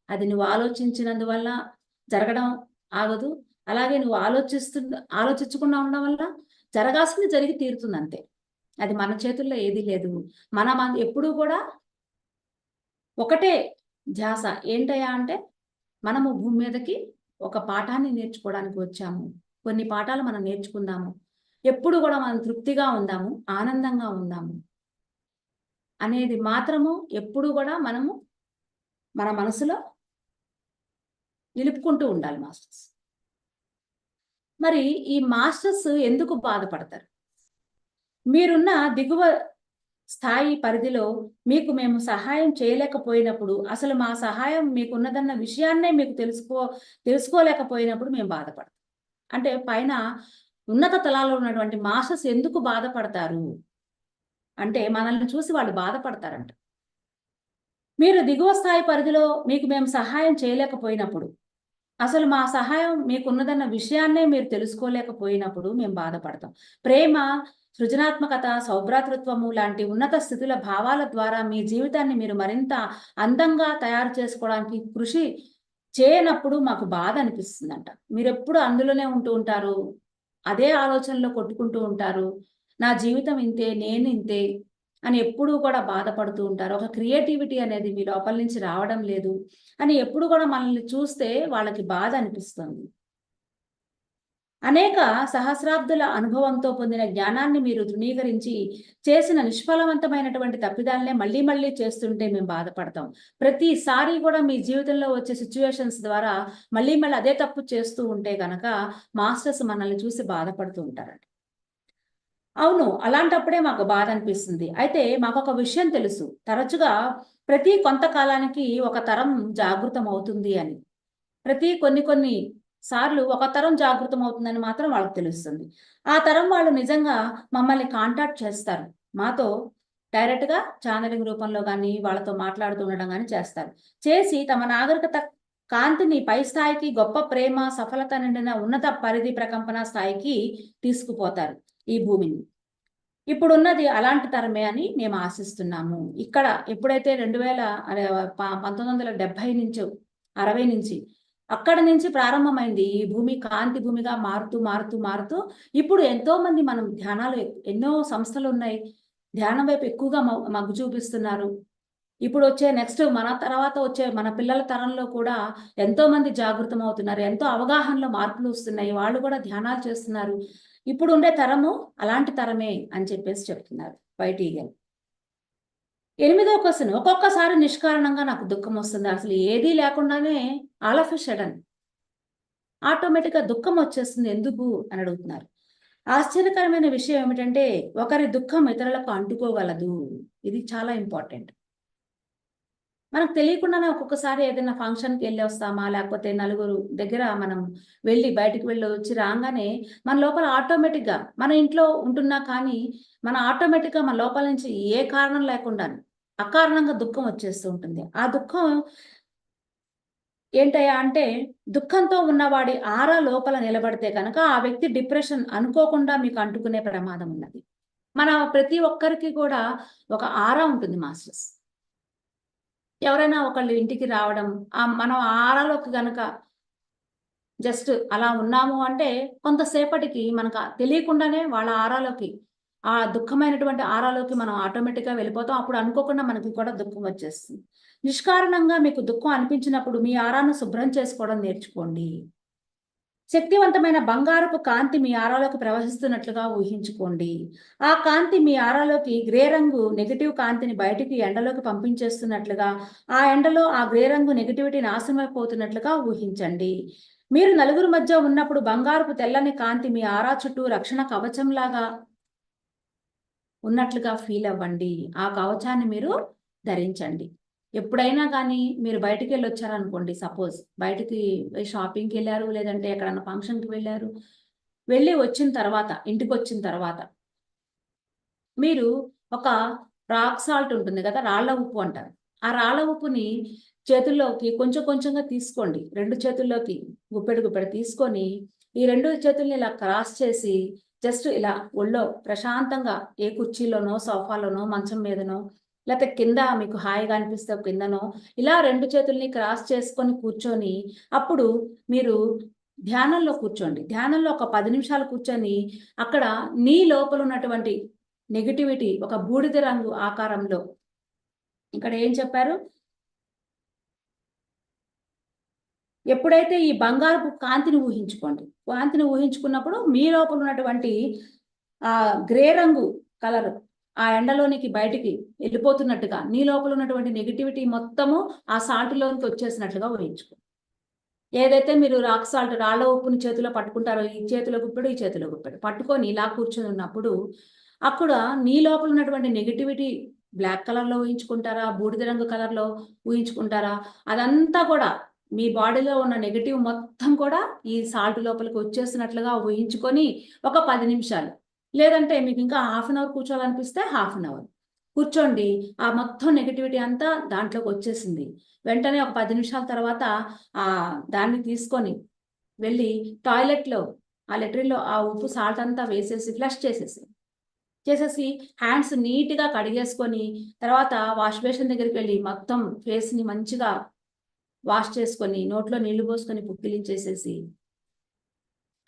అది నువ్వు ఆలోచించినందువల్ల జరగడం ఆగదు. అలాగే నువ్వు ఆలోచించకుండా ఉండడం వల్ల జరగాల్సింది జరిగి తీరుతుందంతే. అది మన చేతుల్లో ఏదీ లేదు. మనం ఎప్పుడూ కూడా ఒకటే ధ్యాస. ఏంటయ్యా అంటే, మనము భూమి మీదకి ఒక పాఠాన్ని నేర్చుకోవడానికి వచ్చాము. కొన్ని పాఠాలు మనం నేర్చుకుందాము. ఎప్పుడు గూడా మనం తృప్తిగా ఉందాము, ఆనందంగా ఉందాము అనేది మాత్రము ఎప్పుడు గూడా మనము మన మనసులో నిలుపుకుంటూ ఉండాలి మాస్టర్స్. మరి ఈ మాస్టర్స్ ఎందుకు బాధపడతారు? మీరున్న దిగువ స్థాయి పరిధిలో మీకు మేము సహాయం చేయలేకపోయినప్పుడు, అసలు మా సహాయం మీకున్నదన్న విషయాన్నే మీకు తెలుసుకోలేకపోయినప్పుడు మేము బాధపడతాం. అంటే పైన ఉన్నత తలాల్లో ఉన్నటువంటి మాస్టర్స్ ఎందుకు బాధపడతారు అంటే, మనల్ని చూసి వాళ్ళు బాధపడతారంట. మీరు దిగువ స్థాయి పరిధిలో మీకు మేము సహాయం చేయలేకపోయినప్పుడు, అసలు మా సహాయం మీకున్నదన్న విషయాన్నే మీరు తెలుసుకోలేకపోయినప్పుడు మేము బాధపడతాం. ప్రేమ, సృజనాత్మకత, సౌభ్రాతృత్వము లాంటి ఉన్నత స్థితుల భావాల ద్వారా మీ జీవితాన్ని మీరు మరింత అందంగా తయారు చేసుకోవడానికి కృషి చేయనప్పుడు మాకు బాధ అనిపిస్తుందంట. మీరెప్పుడు అందులోనే ఉంటూ ఉంటారు. అదే ఆలోచనలో కొట్టుకుంటూ ఉంటారు. నా జీవితం ఇంతే, నేను ఇంతే అని ఎప్పుడూ కూడా బాధపడుతూ ఉంటారు. ఒక క్రియేటివిటీ అనేది మీ లోపల నుంచి రావడం లేదు అని ఎప్పుడు కూడా మనల్ని చూస్తే వాళ్ళకి బాధ అనిపిస్తుంది. అనేక సహస్రాబ్దుల అనుభవంతో పొందిన జ్ఞానాన్ని మీరు తృణీకరించి చేసిన నిష్ఫలవంతమైనటువంటి తప్పిదాలనే మళ్ళీ మళ్ళీ చేస్తుంటే మేము బాధపడతాం. ప్రతిసారి కూడా మీ జీవితంలో వచ్చే సిచ్యువేషన్స్ ద్వారా మళ్ళీ మళ్ళీ అదే తప్పు చేస్తూ ఉంటే గనక మాస్టర్స్ మనల్ని చూసి బాధపడుతూ ఉంటారండి. అవును. అలాంటప్పుడే మాకు బాధ అనిపిస్తుంది. అయితే మాకొక విషయం తెలుసు. తరచుగా ప్రతి కొంతకాలానికి ఒక తరం జాగృతమవుతుంది అని. కొన్ని కొన్ని సార్లు ఒక తరం జాగృతమవుతుందని మాత్రం వాళ్ళకి తెలుస్తుంది. ఆ తరం వాళ్ళు నిజంగా మమ్మల్ని కాంటాక్ట్ చేస్తారు. మాతో డైరెక్ట్‌గా ఛానెలింగ్ రూపంలో గానీ, వాళ్ళతో మాట్లాడుతూ ఉండడం గానీ చేస్తారు. చేసి తమ నాగరికత కాంతిని పై స్థాయికి, గొప్ప ప్రేమ, సఫలత నిండిన ఉన్నత పరిధి ప్రకంపన స్థాయికి తీసుకుపోతారు ఈ భూమిని. ఇప్పుడున్నది అలాంటి తరమే అని మేము ఆశిస్తున్నాము. ఇక్కడ ఎప్పుడైతే 1970 నుంచి 60 నుంచి అక్కడి నుంచి ప్రారంభమైంది. ఈ భూమి కాంతి భూమిగా మారుతూ ఇప్పుడు ఎంతోమంది మనం ఎన్నో సంస్థలున్నాయి. ధ్యానం వైపు ఎక్కువగా మగ్గు చూపిస్తున్నారు. ఇప్పుడొచ్చే నెక్స్ట్ మన తర్వాత వచ్చే మన పిల్లల తరంలో కూడా ఎంతోమంది జాగృతమవుతున్నారు. ఎంతో అవగాహనలో మార్పులు వస్తున్నాయి. వాళ్ళు కూడా ధ్యానాలు చేస్తున్నారు. ఇప్పుడు ఉండే తరము అలాంటి తరమే అని చెప్పేసి చెప్తున్నారు వైట్ ఈగల్. 8వ క్వెషన్, ఒక్కొక్కసారి నిష్కారణంగా నాకు దుఃఖం వస్తుంది. అసలు ఏదీ లేకుండానే ఆల్ ఆఫ్ ఎ సడన్ ఆటోమేటిక్‌గా దుఃఖం వచ్చేస్తుంది ఎందుకు అని అడుగుతున్నారు. ఆశ్చర్యకరమైన విషయం ఏమిటంటే ఒకరి దుఃఖం ఇతరులకు అంటుకోగలదు. ఇది చాలా ఇంపార్టెంట్. మనకు తెలియకుండానే ఒక్కొక్కసారి ఏదైనా ఫంక్షన్‌కి ఎళ్ళొస్తామా, లేకపోతే నలుగురు దగ్గర మనం బయటికి వెళ్ళి వచ్చి రాంగానే మన లోపల ఆటోమేటిక్‌గా మన ఇంట్లో ఉంటున్నా కానీ, మన లోపల నుంచి ఏ కారణం లేకుండానే అకారణంగా దుఃఖం వచ్చేస్తూ ఉంటుంది. ఆ దుఃఖం ఏంటయ్యా అంటే, దుఃఖంతో ఉన్నవాడి ఆరా లోపల నిలబడితే గనక ఆ వ్యక్తి డిప్రెషన్ అనుకోకుండా మీకు అంటుకునే ప్రమాదం ఉన్నది. మన ప్రతి ఒక్కరికి కూడా ఒక ఆరా ఉంటుంది మాస్టర్స్. ఎవరైనా ఒకళ్ళు ఇంటికి రావడం, మనం ఆ ఆరాలోకి గనక జస్ట్ అలా ఉన్నాము అంటే, కొంతసేపటికి మనకు తెలియకుండానే వాళ్ళ ఆరాలోకి, ఆ దుఃఖమైనటువంటి ఆరాలోకి మనం ఆటోమేటిక్‌గా వెళ్ళిపోతాం. అప్పుడు అనుకోకుండా మనకి కూడా దుఃఖం వచ్చేస్తుంది. నిష్కారణంగా మీకు దుఃఖం అనిపించినప్పుడు మీ ఆరాను శుభ్రం చేసుకోవడం నేర్చుకోండి. శక్తివంతమైన బంగారపు కాంతి మీ ఆరాలోకి ప్రవహిస్తున్నట్లుగా ఊహించుకోండి. ఆ కాంతి మీ ఆరాలోకి గ్రే రంగు నెగెటివ్ కాంతిని బయటికి ఎండలోకి పంపించేస్తున్నట్లుగా, ఆ ఎండలో ఆ గ్రే రంగు నెగటివిటీ నాశనమైపోతున్నట్లుగా ఊహించండి. మీరు నలుగురు మధ్య ఉన్నప్పుడు బంగారపు తెల్లని కాంతి మీ ఆరా చుట్టూ రక్షణ కవచంలాగా ఉన్నట్లుగా ఫీల్ అవ్వండి. ఆ కవచాన్ని మీరు ధరించండి. ఎప్పుడైనా కానీ మీరు బయటికెళ్ళొచ్చారనుకోండి, సపోజ్ బయటికి షాపింగ్‌కెళ్లారు, లేదంటే ఎక్కడన్నా ఫంక్షన్‌కి వెళ్లారు. వెళ్ళి వచ్చిన తర్వాత, ఇంటికొచ్చిన తర్వాత మీరు ఒక రాక్ సాల్ట్ ఉంటుంది గదా! రాళ్ళ ఉప్పు అంటారు. ఆ రాళ్ళ ఉప్పుని చేతుల్లోకి కొంచెం కొంచెంగా తీసుకోండి. 2 చేతుల్లోకి గుప్పెడు తీసుకొని, ఈ 2 చేతుల్ని ఇలా క్రాస్ చేసి జస్ట్ ఇలా ఒళ్ళో ప్రశాంతంగా ఏ కుర్చీలోనో, సోఫాలోనో, మంచం మీదనో, లేతే కింద మీకు హాయిగా అనిపిస్తే కిందనో ఇలా 2 చేతుల్ని క్రాస్ చేసుకొని కూర్చొని, అప్పుడు మీరు ధ్యానంలో కూర్చోండి. ధ్యానంలో ఒక 10 నిమిషాలు కూర్చొని, అక్కడ నీ లోపల ఉన్నటువంటి నెగటివిటీ ఒక బూడిద రంగు ఆకారంలో ఇక్కడ ఏం చెప్పారు? ఎప్పుడైతే ఈ బంగారపు కాంతిని ఊహించుకోండి. కాంతిని ఊహించుకున్నప్పుడు మీ లోపల ఉన్నటువంటి గ్రే రంగు కలర్ ఆ ఎండలోనికి బయటికి వెళ్ళిపోతున్నట్టుగా, నీ లోపల ఉన్నటువంటి నెగటివిటీ మొత్తము ఆ సాల్ట్‌లోనికి వచ్చేసినట్లుగా ఊహించుకో. ఏదైతే మీరు రాక్ సాల్ట్ రాళ్ళ ఉప్పుని చేతిలో పట్టుకుంటారో, ఈ చేతిలో గుప్పెడు, ఈ చేతిలో గుప్పెడు పట్టుకొని ఇలా కూర్చొని ఉన్నప్పుడు, అక్కడ నీ లోపల ఉన్నటువంటి నెగటివిటీ బ్లాక్ కలర్‌లో ఊహించుకుంటారా? బూడిద రంగు కలర్‌లో ఊహించుకుంటారా? అదంతా కూడా మీ బాడీలో ఉన్న నెగెటివ్ మొత్తం కూడా ఈ సాల్ట్ లోపలికి వచ్చేసినట్లుగా ఊహించుకొని ఒక 10 నిమిషాలు, లేదంటే మీకు ఇంకా హాఫ్ అన్ అవర్ కూర్చోవాలనిపిస్తే హాఫ్ అన్ అవర్ కూర్చోండి. ఆ మొత్తం నెగటివిటీ అంతా దాంట్లోకి వచ్చేసింది. వెంటనే ఒక 10 నిమిషాల తర్వాత దాన్ని తీసుకొని వెళ్ళి టాయిలెట్‌లో, ఆ లెట్రిన్‌లో ఆ ఉప్పు సాల్ట్ అంతా వేసేసి ఫ్లష్ చేసేసి హ్యాండ్స్ నీట్‌గా కడిగేసుకొని, తర్వాత వాష్ బేసిన్ దగ్గరికి వెళ్లి మొత్తం ఫేస్‌ని మంచిగా వాష్ చేసుకొని, నోట్లో నీళ్లు పోసుకొని పుక్కిలించేసేసి,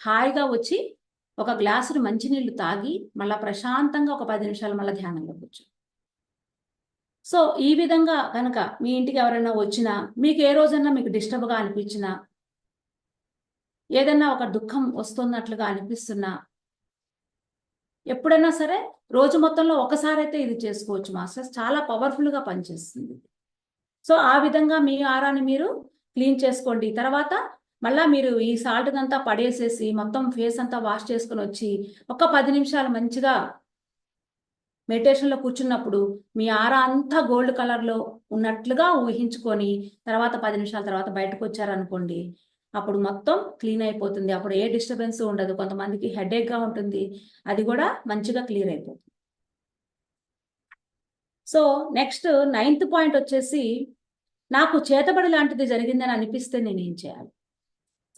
హాయిగా వచ్చి ఒక గ్లాసుడు మంచినీళ్లు తాగి, మళ్ళా ప్రశాంతంగా ఒక 10 నిమిషాలు మళ్ళా ధ్యానంలో కూర్చో. సో, ఈ విధంగా గనక మీ ఇంటికి ఎవరైనా వచ్చినా, మీకు ఏ రోజన్నా మీకు డిస్టర్బ్‌గా అనిపించినా, ఏదన్నా ఒక దుఃఖం వస్తున్నట్లుగా అనిపిస్తున్నా, ఎప్పుడైనా సరే రోజు మొత్తంలో ఒకసారైతే ఇది చేసుకోవచ్చు మాస్టర్స్. చాలా పవర్‌ఫుల్‌గా పనిచేస్తుంది. సో, ఆ విధంగా మీ ఆరాని మీరు క్లీన్ చేసుకోండి. తర్వాత మళ్ళా మీరు ఈ సాల్ట్‌నంతా పడేసేసి మొత్తం ఫేస్ అంతా వాష్ చేసుకొనొచ్చి, ఒక 10 నిమిషాలు మంచిగా మెడిటేషన్‌లో కూర్చున్నప్పుడు మీ ఆరా అంతా గోల్డ్ కలర్‌లో ఉన్నట్లుగా ఊహించుకొని, తర్వాత 10 నిమిషాల తర్వాత బయటకొచ్చారనుకోండి, అప్పుడు మొత్తం క్లీన్ అయిపోతుంది. అప్పుడు ఏ డిస్టర్బెన్స్ ఉండదు. కొంతమందికి హెడేక్‌గా ఉంటుంది. అది గూడా మంచిగా క్లియర్ అయిపోతుంది. సో, నెక్స్ట్ నైన్త్ పాయింట్ వచ్చేసి, నాకు చేతబడి లాంటిది జరిగిందని అనిపిస్తే నేనేం చేయాలి?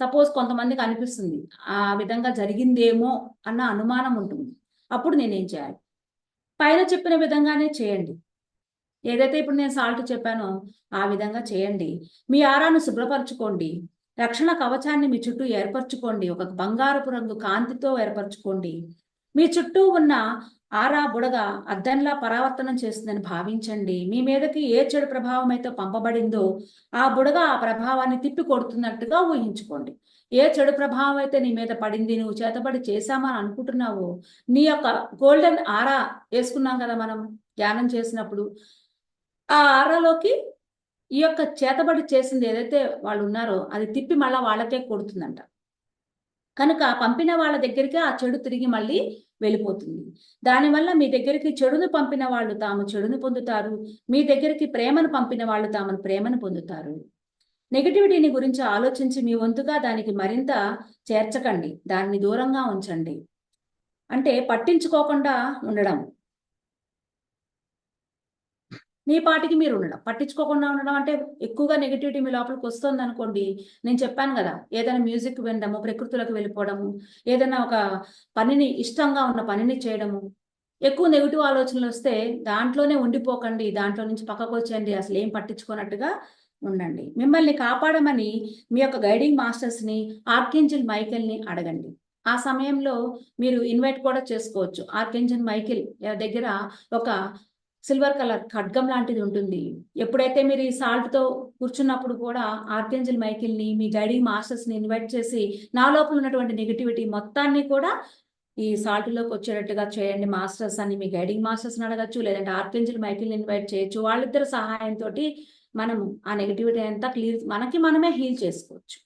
సపోజ్ కొంతమందికి అనిపిస్తుంది. ఆ విధంగా జరిగిందేమో అన్న అనుమానం ఉంటుంది. అప్పుడు నేనేం చేయాలి? పైన చెప్పిన విధంగానే చేయండి. ఏదైతే ఇప్పుడు నేను సాల్ట్ చెప్పానో, ఆ విధంగా చేయండి. మీ ఆరాను శుభ్రపరచుకోండి. రక్షణ కవచాన్ని మీ చుట్టూ ఏర్పరచుకోండి. ఒక బంగారపు రంగు కాంతితో ఏర్పరచుకోండి. మీ చుట్టూ ఉన్న ఆరా బుడగ అద్దంలా పరావర్తనం చేస్తుందని భావించండి. మీ మీదకి ఏ చెడు ప్రభావం అయితే పంపబడిందో, ఆ బుడగ ఆ ప్రభావాన్ని తిప్పి కొడుతున్నట్టుగా ఊహించుకోండి. ఏ చెడు ప్రభావం అయితే నీ మీద పడింది, నువ్వు చేతబడి చేశామని అనుకుంటున్నావో, నీ యొక్క గోల్డెన్ ఆరా యేసుకున్నాం కదా మనం ధ్యానం చేసినప్పుడు. ఆ ఆరాలోకి ఈ యొక్క చేతబడి చేసింది ఏదైతే వాళ్ళున్నారో, అది తిప్పి మళ్ళా వాళ్ళకే కొడుతుందంట. కనుక పంపిన వాళ్ళ దగ్గరికే ఆ చెడు తిరిగి మళ్ళీ వెళ్ళిపోతుంది. దానివల్ల మీ దగ్గరికి చెడును పంపిన వాళ్ళు తాము చెడును పొందుతారు. మీ దగ్గరికి ప్రేమను పంపిన వాళ్ళు తాము ప్రేమను పొందుతారు. నెగటివిటీని గురించి ఆలోచించి మీ వంతుగా దానికి మరింత చేర్చకండి. దాన్ని దూరంగా ఉంచండి. అంటే పట్టించుకోకుండా ఉండడం. మీ పాటికి మీరు ఉండడం. పట్టించుకోకుండా ఉండడం అంటే ఎక్కువగా నెగటివిటీ మీ లోపలికి వస్తోందనుకోండి, నేను చెప్పాను గదా! ఏదైనా మ్యూజిక్ వినడము, ప్రకృతిలోకి వెళ్ళిపోవడము, ఏదైనా ఒక పనిని ఇష్టంగా ఉన్న పనిని చేయడము. ఎక్కువ నెగెటివ్ ఆలోచనలొస్తే దాంట్లోనే ఉండిపోకండి. దాంట్లో నుంచి పక్కకొచ్చేయండి. అసలేం పట్టించుకోనట్టుగా ఉండండి. మిమ్మల్ని కాపాడమని మీ యొక్క గైడింగ్ మాస్టర్స్‌ని, ఆర్కేంజెల్ మైకేల్‌ని అడగండి. ఆ సమయంలో మీరు ఇన్వైట్ కూడా చేసుకోవచ్చు. ఆర్కేంజెల్ మైకేల్ దగ్గర ఒక సిల్వర్ కలర్ ఖడ్గం లాంటిది ఉంటుంది. ఎప్పుడైతే మీరు ఈ సాల్ట్‌తో కూర్చున్నప్పుడు కూడా ఆర్కేంజెల్ మైకేల్‌ని, మీ గైడింగ్ మాస్టర్స్‌ని ఇన్వైట్ చేసి, నా లోపల ఉన్నటువంటి నెగటివిటీ మొత్తాన్ని కూడా ఈ సాల్ట్‌లోకి వచ్చేటట్టుగా చేయండి మాస్టర్స్ అని మీ గైడింగ్ మాస్టర్స్‌ని అడగొచ్చు. లేదంటే ఆర్కేంజెల్ మైకేల్‌ని ఇన్వైట్ చేయొచ్చు. వాళ్ళిద్దరి సహాయంతోటి మనము ఆ నెగటివిటీ అంతా మనకి మనమే హీల్ చేసుకోవచ్చు.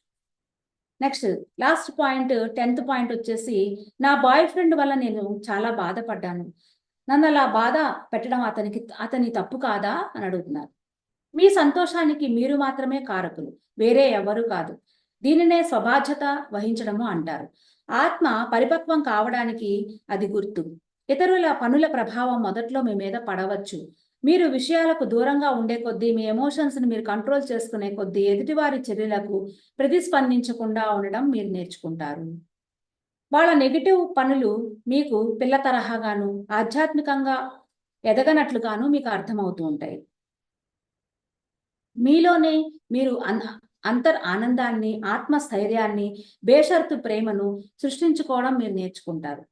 నెక్స్ట్ లాస్ట్ పాయింట్ 10థ్ పాయింట్ వచ్చేసి, నా బాయ్ ఫ్రెండ్ వల్ల నేను చాలా బాధపడ్డాను. నన్నలా బాధ పెట్టడం అతని తప్పు కాదా అని అడుగుతున్నారు. మీ సంతోషానికి మీరు మాత్రమే కారకులు. వేరే ఎవరు కాదు. దీనినే స్వబాధ్యత వహించడము అంటారు. ఆత్మ పరిపక్వం కావడానికి అది గుర్తు. ఇతరుల పనుల ప్రభావం మొదట్లో మీ మీద పడవచ్చు. మీరు విషయాలకు దూరంగా ఉండే కొద్దీ, మీ ఎమోషన్స్‌ని మీరు కంట్రోల్ చేసుకునే కొద్దీ, ఎదుటివారి చర్యలకు ప్రతిస్పందించకుండా ఉండడం మీరు నేర్చుకుంటారు. వాళ్ళ నెగెటివ్ పనులు మీకు పిల్ల తరహాగాను, ఆధ్యాత్మికంగా ఎదగనట్లుగాను మీకు అర్థమవుతూ ఉంటాయి. మీలోనే మీరు ఆనందాన్ని, ఆత్మస్థైర్యాన్ని, బేషరతు ప్రేమను సృష్టించుకోవడం మీరు నేర్చుకుంటారు.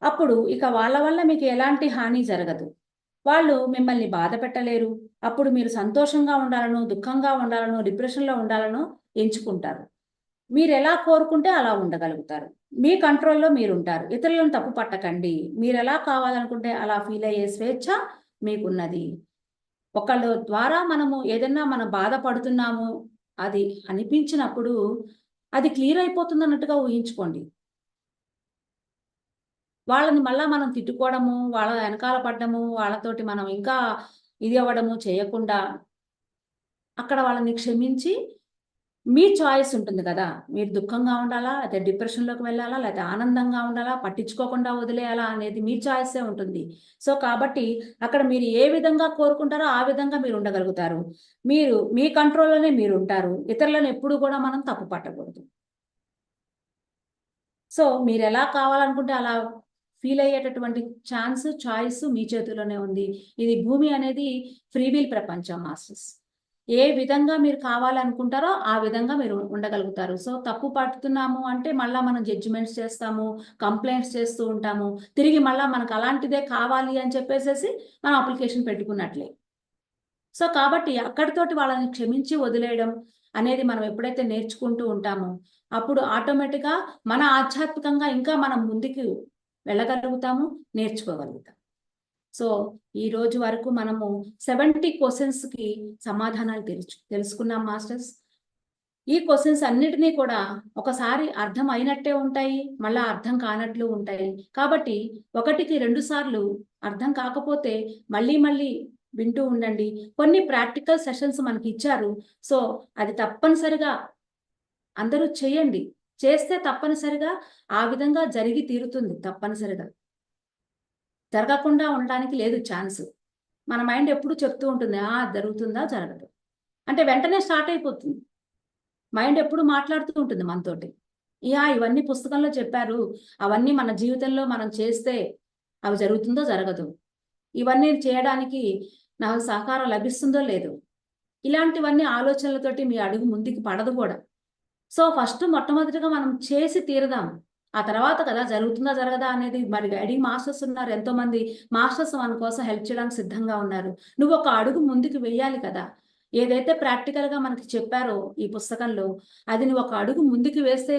అప్పుడు ఇక వాళ్ళ వల్ల మీకు ఎలాంటి హాని జరగదు. వాళ్ళు మిమ్మల్ని బాధ పెట్టలేరు. అప్పుడు మీరు సంతోషంగా ఉండాలనో, దుఃఖంగా ఉండాలనో, డిప్రెషన్‌లో ఉండాలనో ఎంచుకుంటారు. మీరెలా కోరుకుంటే అలా ఉండగలుగుతారు. మీ కంట్రోల్‌లో మీరుంటారు. ఇతరులను తప్పు పట్టకండి. మీరెలా కావాలనుకుంటే అలా ఫీల్ అయ్యే స్వేచ్ఛ మీకున్నది. ఒకళ్ళ ద్వారా మనము ఏదన్నా మనం బాధపడుతున్నాము, అది అనిపించినప్పుడు అది క్లియర్ అయిపోతుంది అన్నట్టుగా ఊహించుకోండి. వాళ్ళని మళ్ళా మనం తిట్టుకోవడము, వాళ్ళ వెనకాల పడ్డము, వాళ్ళతోటి మనం ఇంకా ఇది అవ్వడము చేయకుండా అక్కడ వాళ్ళని క్షమించి మీ చాయిస్ ఉంటుంది కదా! మీరు దుఃఖంగా ఉండాలా? లేతే డిప్రెషన్‌లోకి వెళ్ళాలా? లేతే ఆనందంగా ఉండాలా? పట్టించుకోకుండా వదిలేయాలా? అనేది మీ చాయిసే ఉంటుంది. సో, కాబట్టి అక్కడ మీరు ఏ విధంగా కోరుకుంటారో ఆ విధంగా మీరు ఉండగలుగుతారు. మీరు మీ కంట్రోల్‌లోనే మీరుంటారు. ఇతరులను ఎప్పుడు కూడా మనం తప్పు పట్టకూడదు. సో, మీరెలా కావాలనుకుంటే అలా ఫీల్ అయ్యేటటువంటి ఛాన్స్, చాయిస్ మీ చేతుల్లోనే ఉంది. ఇది భూమి అనేది ఫ్రీ విల్ ప్రపంచం మాస్టర్స్. ఏ విధంగా మీరు కావాలనుకుంటారో ఆ విధంగా మీరు ఉండగలుగుతారు. సో, తప్పు పడుతున్నాము అంటే మళ్ళా మనం జడ్జిమెంట్స్ చేస్తాము, కంప్లెయింట్స్ చేస్తూ ఉంటాము. తిరిగి మళ్ళా మనకు అలాంటిదే కావాలి అని చెప్పేసేసి మనం అప్లికేషన్ పెట్టుకున్నట్లే. సో, కాబట్టి అక్కడితోటి వాళ్ళని క్షమించి వదిలేయడం అనేది మనం ఎప్పుడైతే నేర్చుకుంటూ ఉంటామో, అప్పుడు ఆటోమేటిక్‌గా మన ఆధ్యాత్మికంగా ఇంకా మనం ముందుకు వెళ్ళగలుగుతాము, నేర్చుకోగలుగుతాం. సో, ఈ రోజు వరకు మనము 70 క్వెషన్స్‌కి సమాధానాలు తెలుసుకున్నాం మాస్టర్స్. ఈ క్వెషన్స్ అన్నిటిని కూడా ఒకసారి అర్థం అయినట్టే ఉంటాయి, మళ్ళా అర్థం కానట్లు ఉంటాయి. కాబట్టి ఒకటికి 2 సార్లు అర్థం కాకపోతే మళ్ళీ మళ్ళీ వింటూ ఉండండి. కొన్ని ప్రాక్టికల్ సెషన్స్ మనకిచ్చారు. సో, అది తప్పనిసరిగా అందరూ చేయండి. చేస్తే తప్పనిసరిగా ఆ విధంగా జరిగి తీరుతుంది తప్పనిసరిగా. జరగకుండా ఉండడానికి లేదు ఛాన్స్. మన మైండ్ ఎప్పుడు చెప్తూ ఉంటుంది. జరుగుతుందా? జరగదు. అంటే వెంటనే స్టార్ట్ అయిపోతుంది. మైండ్ ఎప్పుడు మాట్లాడుతూ ఉంటుంది మనతోటి. ఇవన్నీ పుస్తకంలో చెప్పారు. అవన్నీ మన జీవితంలో మనం చేస్తే అవి జరుగుతుందో? జరగదో? ఇవన్నీ చేయడానికి నాకు సహకారం లభిస్తుందో? లేదో? ఇలాంటివన్నీ ఆలోచనలతోటి మీ అడుగు ముందుకు పడదు గూడా. సో, మొట్టమొదటిగా మనం చేసి తీరదాం. ఆ తర్వాత కదా జరుగుతుందా? జరగదా? అనేది మరి గైడింగ్ మాస్టర్స్ ఉన్నారు. ఎంతోమంది మాస్టర్స్ మన కోసం హెల్ప్ చేయడానికి సిద్ధంగా ఉన్నారు. నువ్వొక అడుగు ముందుకు వెయ్యాలి కదా! ఏదైతే ప్రాక్టికల్‌గా మనకి చెప్పారో ఈ పుస్తకంలో, అది నువ్వొక అడుగు ముందుకు వేస్తే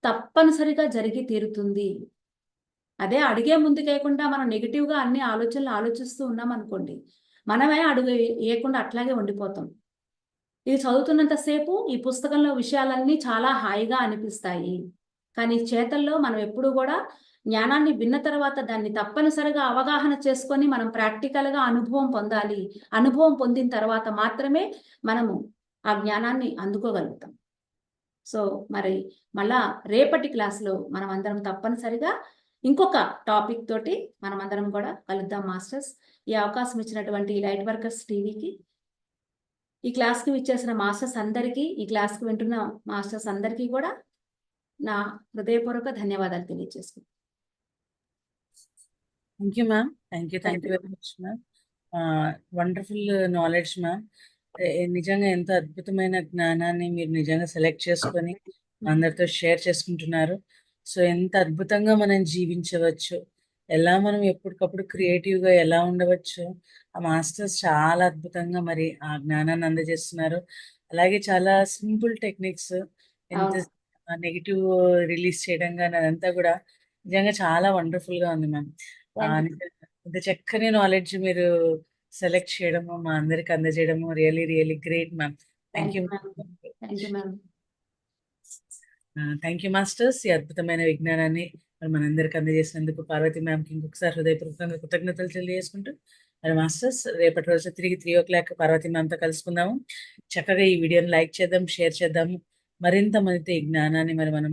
తప్పనిసరిగా జరిగి తీరుతుంది. అదే అడుగే ముందుకేయకుండా మనం నెగెటివ్‌గా అన్ని ఆలోచనలు ఆలోచిస్తూ ఉన్నామనుకోండి, మనమే అడుగు ఏయకుండా అట్లాగే ఉండిపోతాం. ఇది చదువుతున్నంత సేపు ఈ పుస్తకంలో విషయాలన్నీ చాలా హాయిగా అనిపిస్తాయి. కానీ చేతల్లో మనం ఎప్పుడూ గూడా జ్ఞానాన్ని విన్న తర్వాత దాన్ని తప్పనిసరిగా అవగాహన చేసుకొని మనం ప్రాక్టికల్‌గా అనుభవం పొందాలి. అనుభవం పొందిన తర్వాత మాత్రమే మనము ఆ జ్ఞానాన్ని అందుకోగలుగుతాం. సో, మరి మళ్ళా రేపటి క్లాస్‌లో మనమందరం తప్పనిసరిగా ఇంకొక టాపిక్ తోటి మనమందరం కూడా కలుద్దాం మాస్టర్స్. ఈ అవకాశం ఇచ్చినటువంటి లైట్ వర్కర్స్ టీవీకి, ఈ క్లాస్‌కి విచ్చేసిన మాస్టర్స్ అందరికీ, ఈ క్లాస్‌కి వింటున్న మాస్టర్స్ అందరికీ కూడా నా హృదయపూర్వక ధన్యవాదాలు తెలియజేసుకుంటున్నాను. Thank you ma'am. Thank you thank you. Very much ma'am. Wonderful knowledge ma'am. నిజంగా ఎంతో అద్భుతమైన జ్ఞానాన్ని మీరు నిజంగా సెలెక్ట్ చేసుకొని అందరితో షేర్ చేసుకుంటున్నారు. సో ఎంత అద్భుతంగా మనం జీవించవచ్చు, ఎలా మనం ఎప్పటికప్పుడు క్రియేటివ్గా ఎలా ఉండవచ్చు, ఆ మాస్టర్స్ చాలా అద్భుతంగా మరి ఆ జ్ఞానాన్ని అందజేస్తున్నారు. అలాగే చాలా సింపుల్ టెక్నిక్స్, ఎంత అవును. నెగిటివ్ రిలీజ్ చేయడం కానీ అదంతా కూడా నిజంగా చాలా వండర్ఫుల్గా ఉంది మ్యామ్. Thank you. నిజంగా ఇంత చక్కని నాలెడ్జ్ మీరు సెలెక్ట్ చేయడము, మా అందరికి అందజేయడము really really great ma'am. Thank thank you. You ma'am. Thank you ma'am. Thank you masters, ఈ అద్భుతమైన విజ్ఞానాన్ని మరి మనందరికి అందజేసినందుకు పార్వతి మ్యామ్కి ఇంకొకసారి హృదయపూర్వకంగా కృతజ్ఞతలు తెలియజేసుకుంటూ, మరి మాస్టర్స్ రేపటి రోజు తిరిగి 3 o'clock పార్వతి మ్యామ్తో కలుసుకుందాము. చక్కగా ఈ వీడియోని లైక్ చేద్దాం, షేర్ చేద్దాము. మరింత మందితో ఈ జ్ఞానాన్ని మరి మనం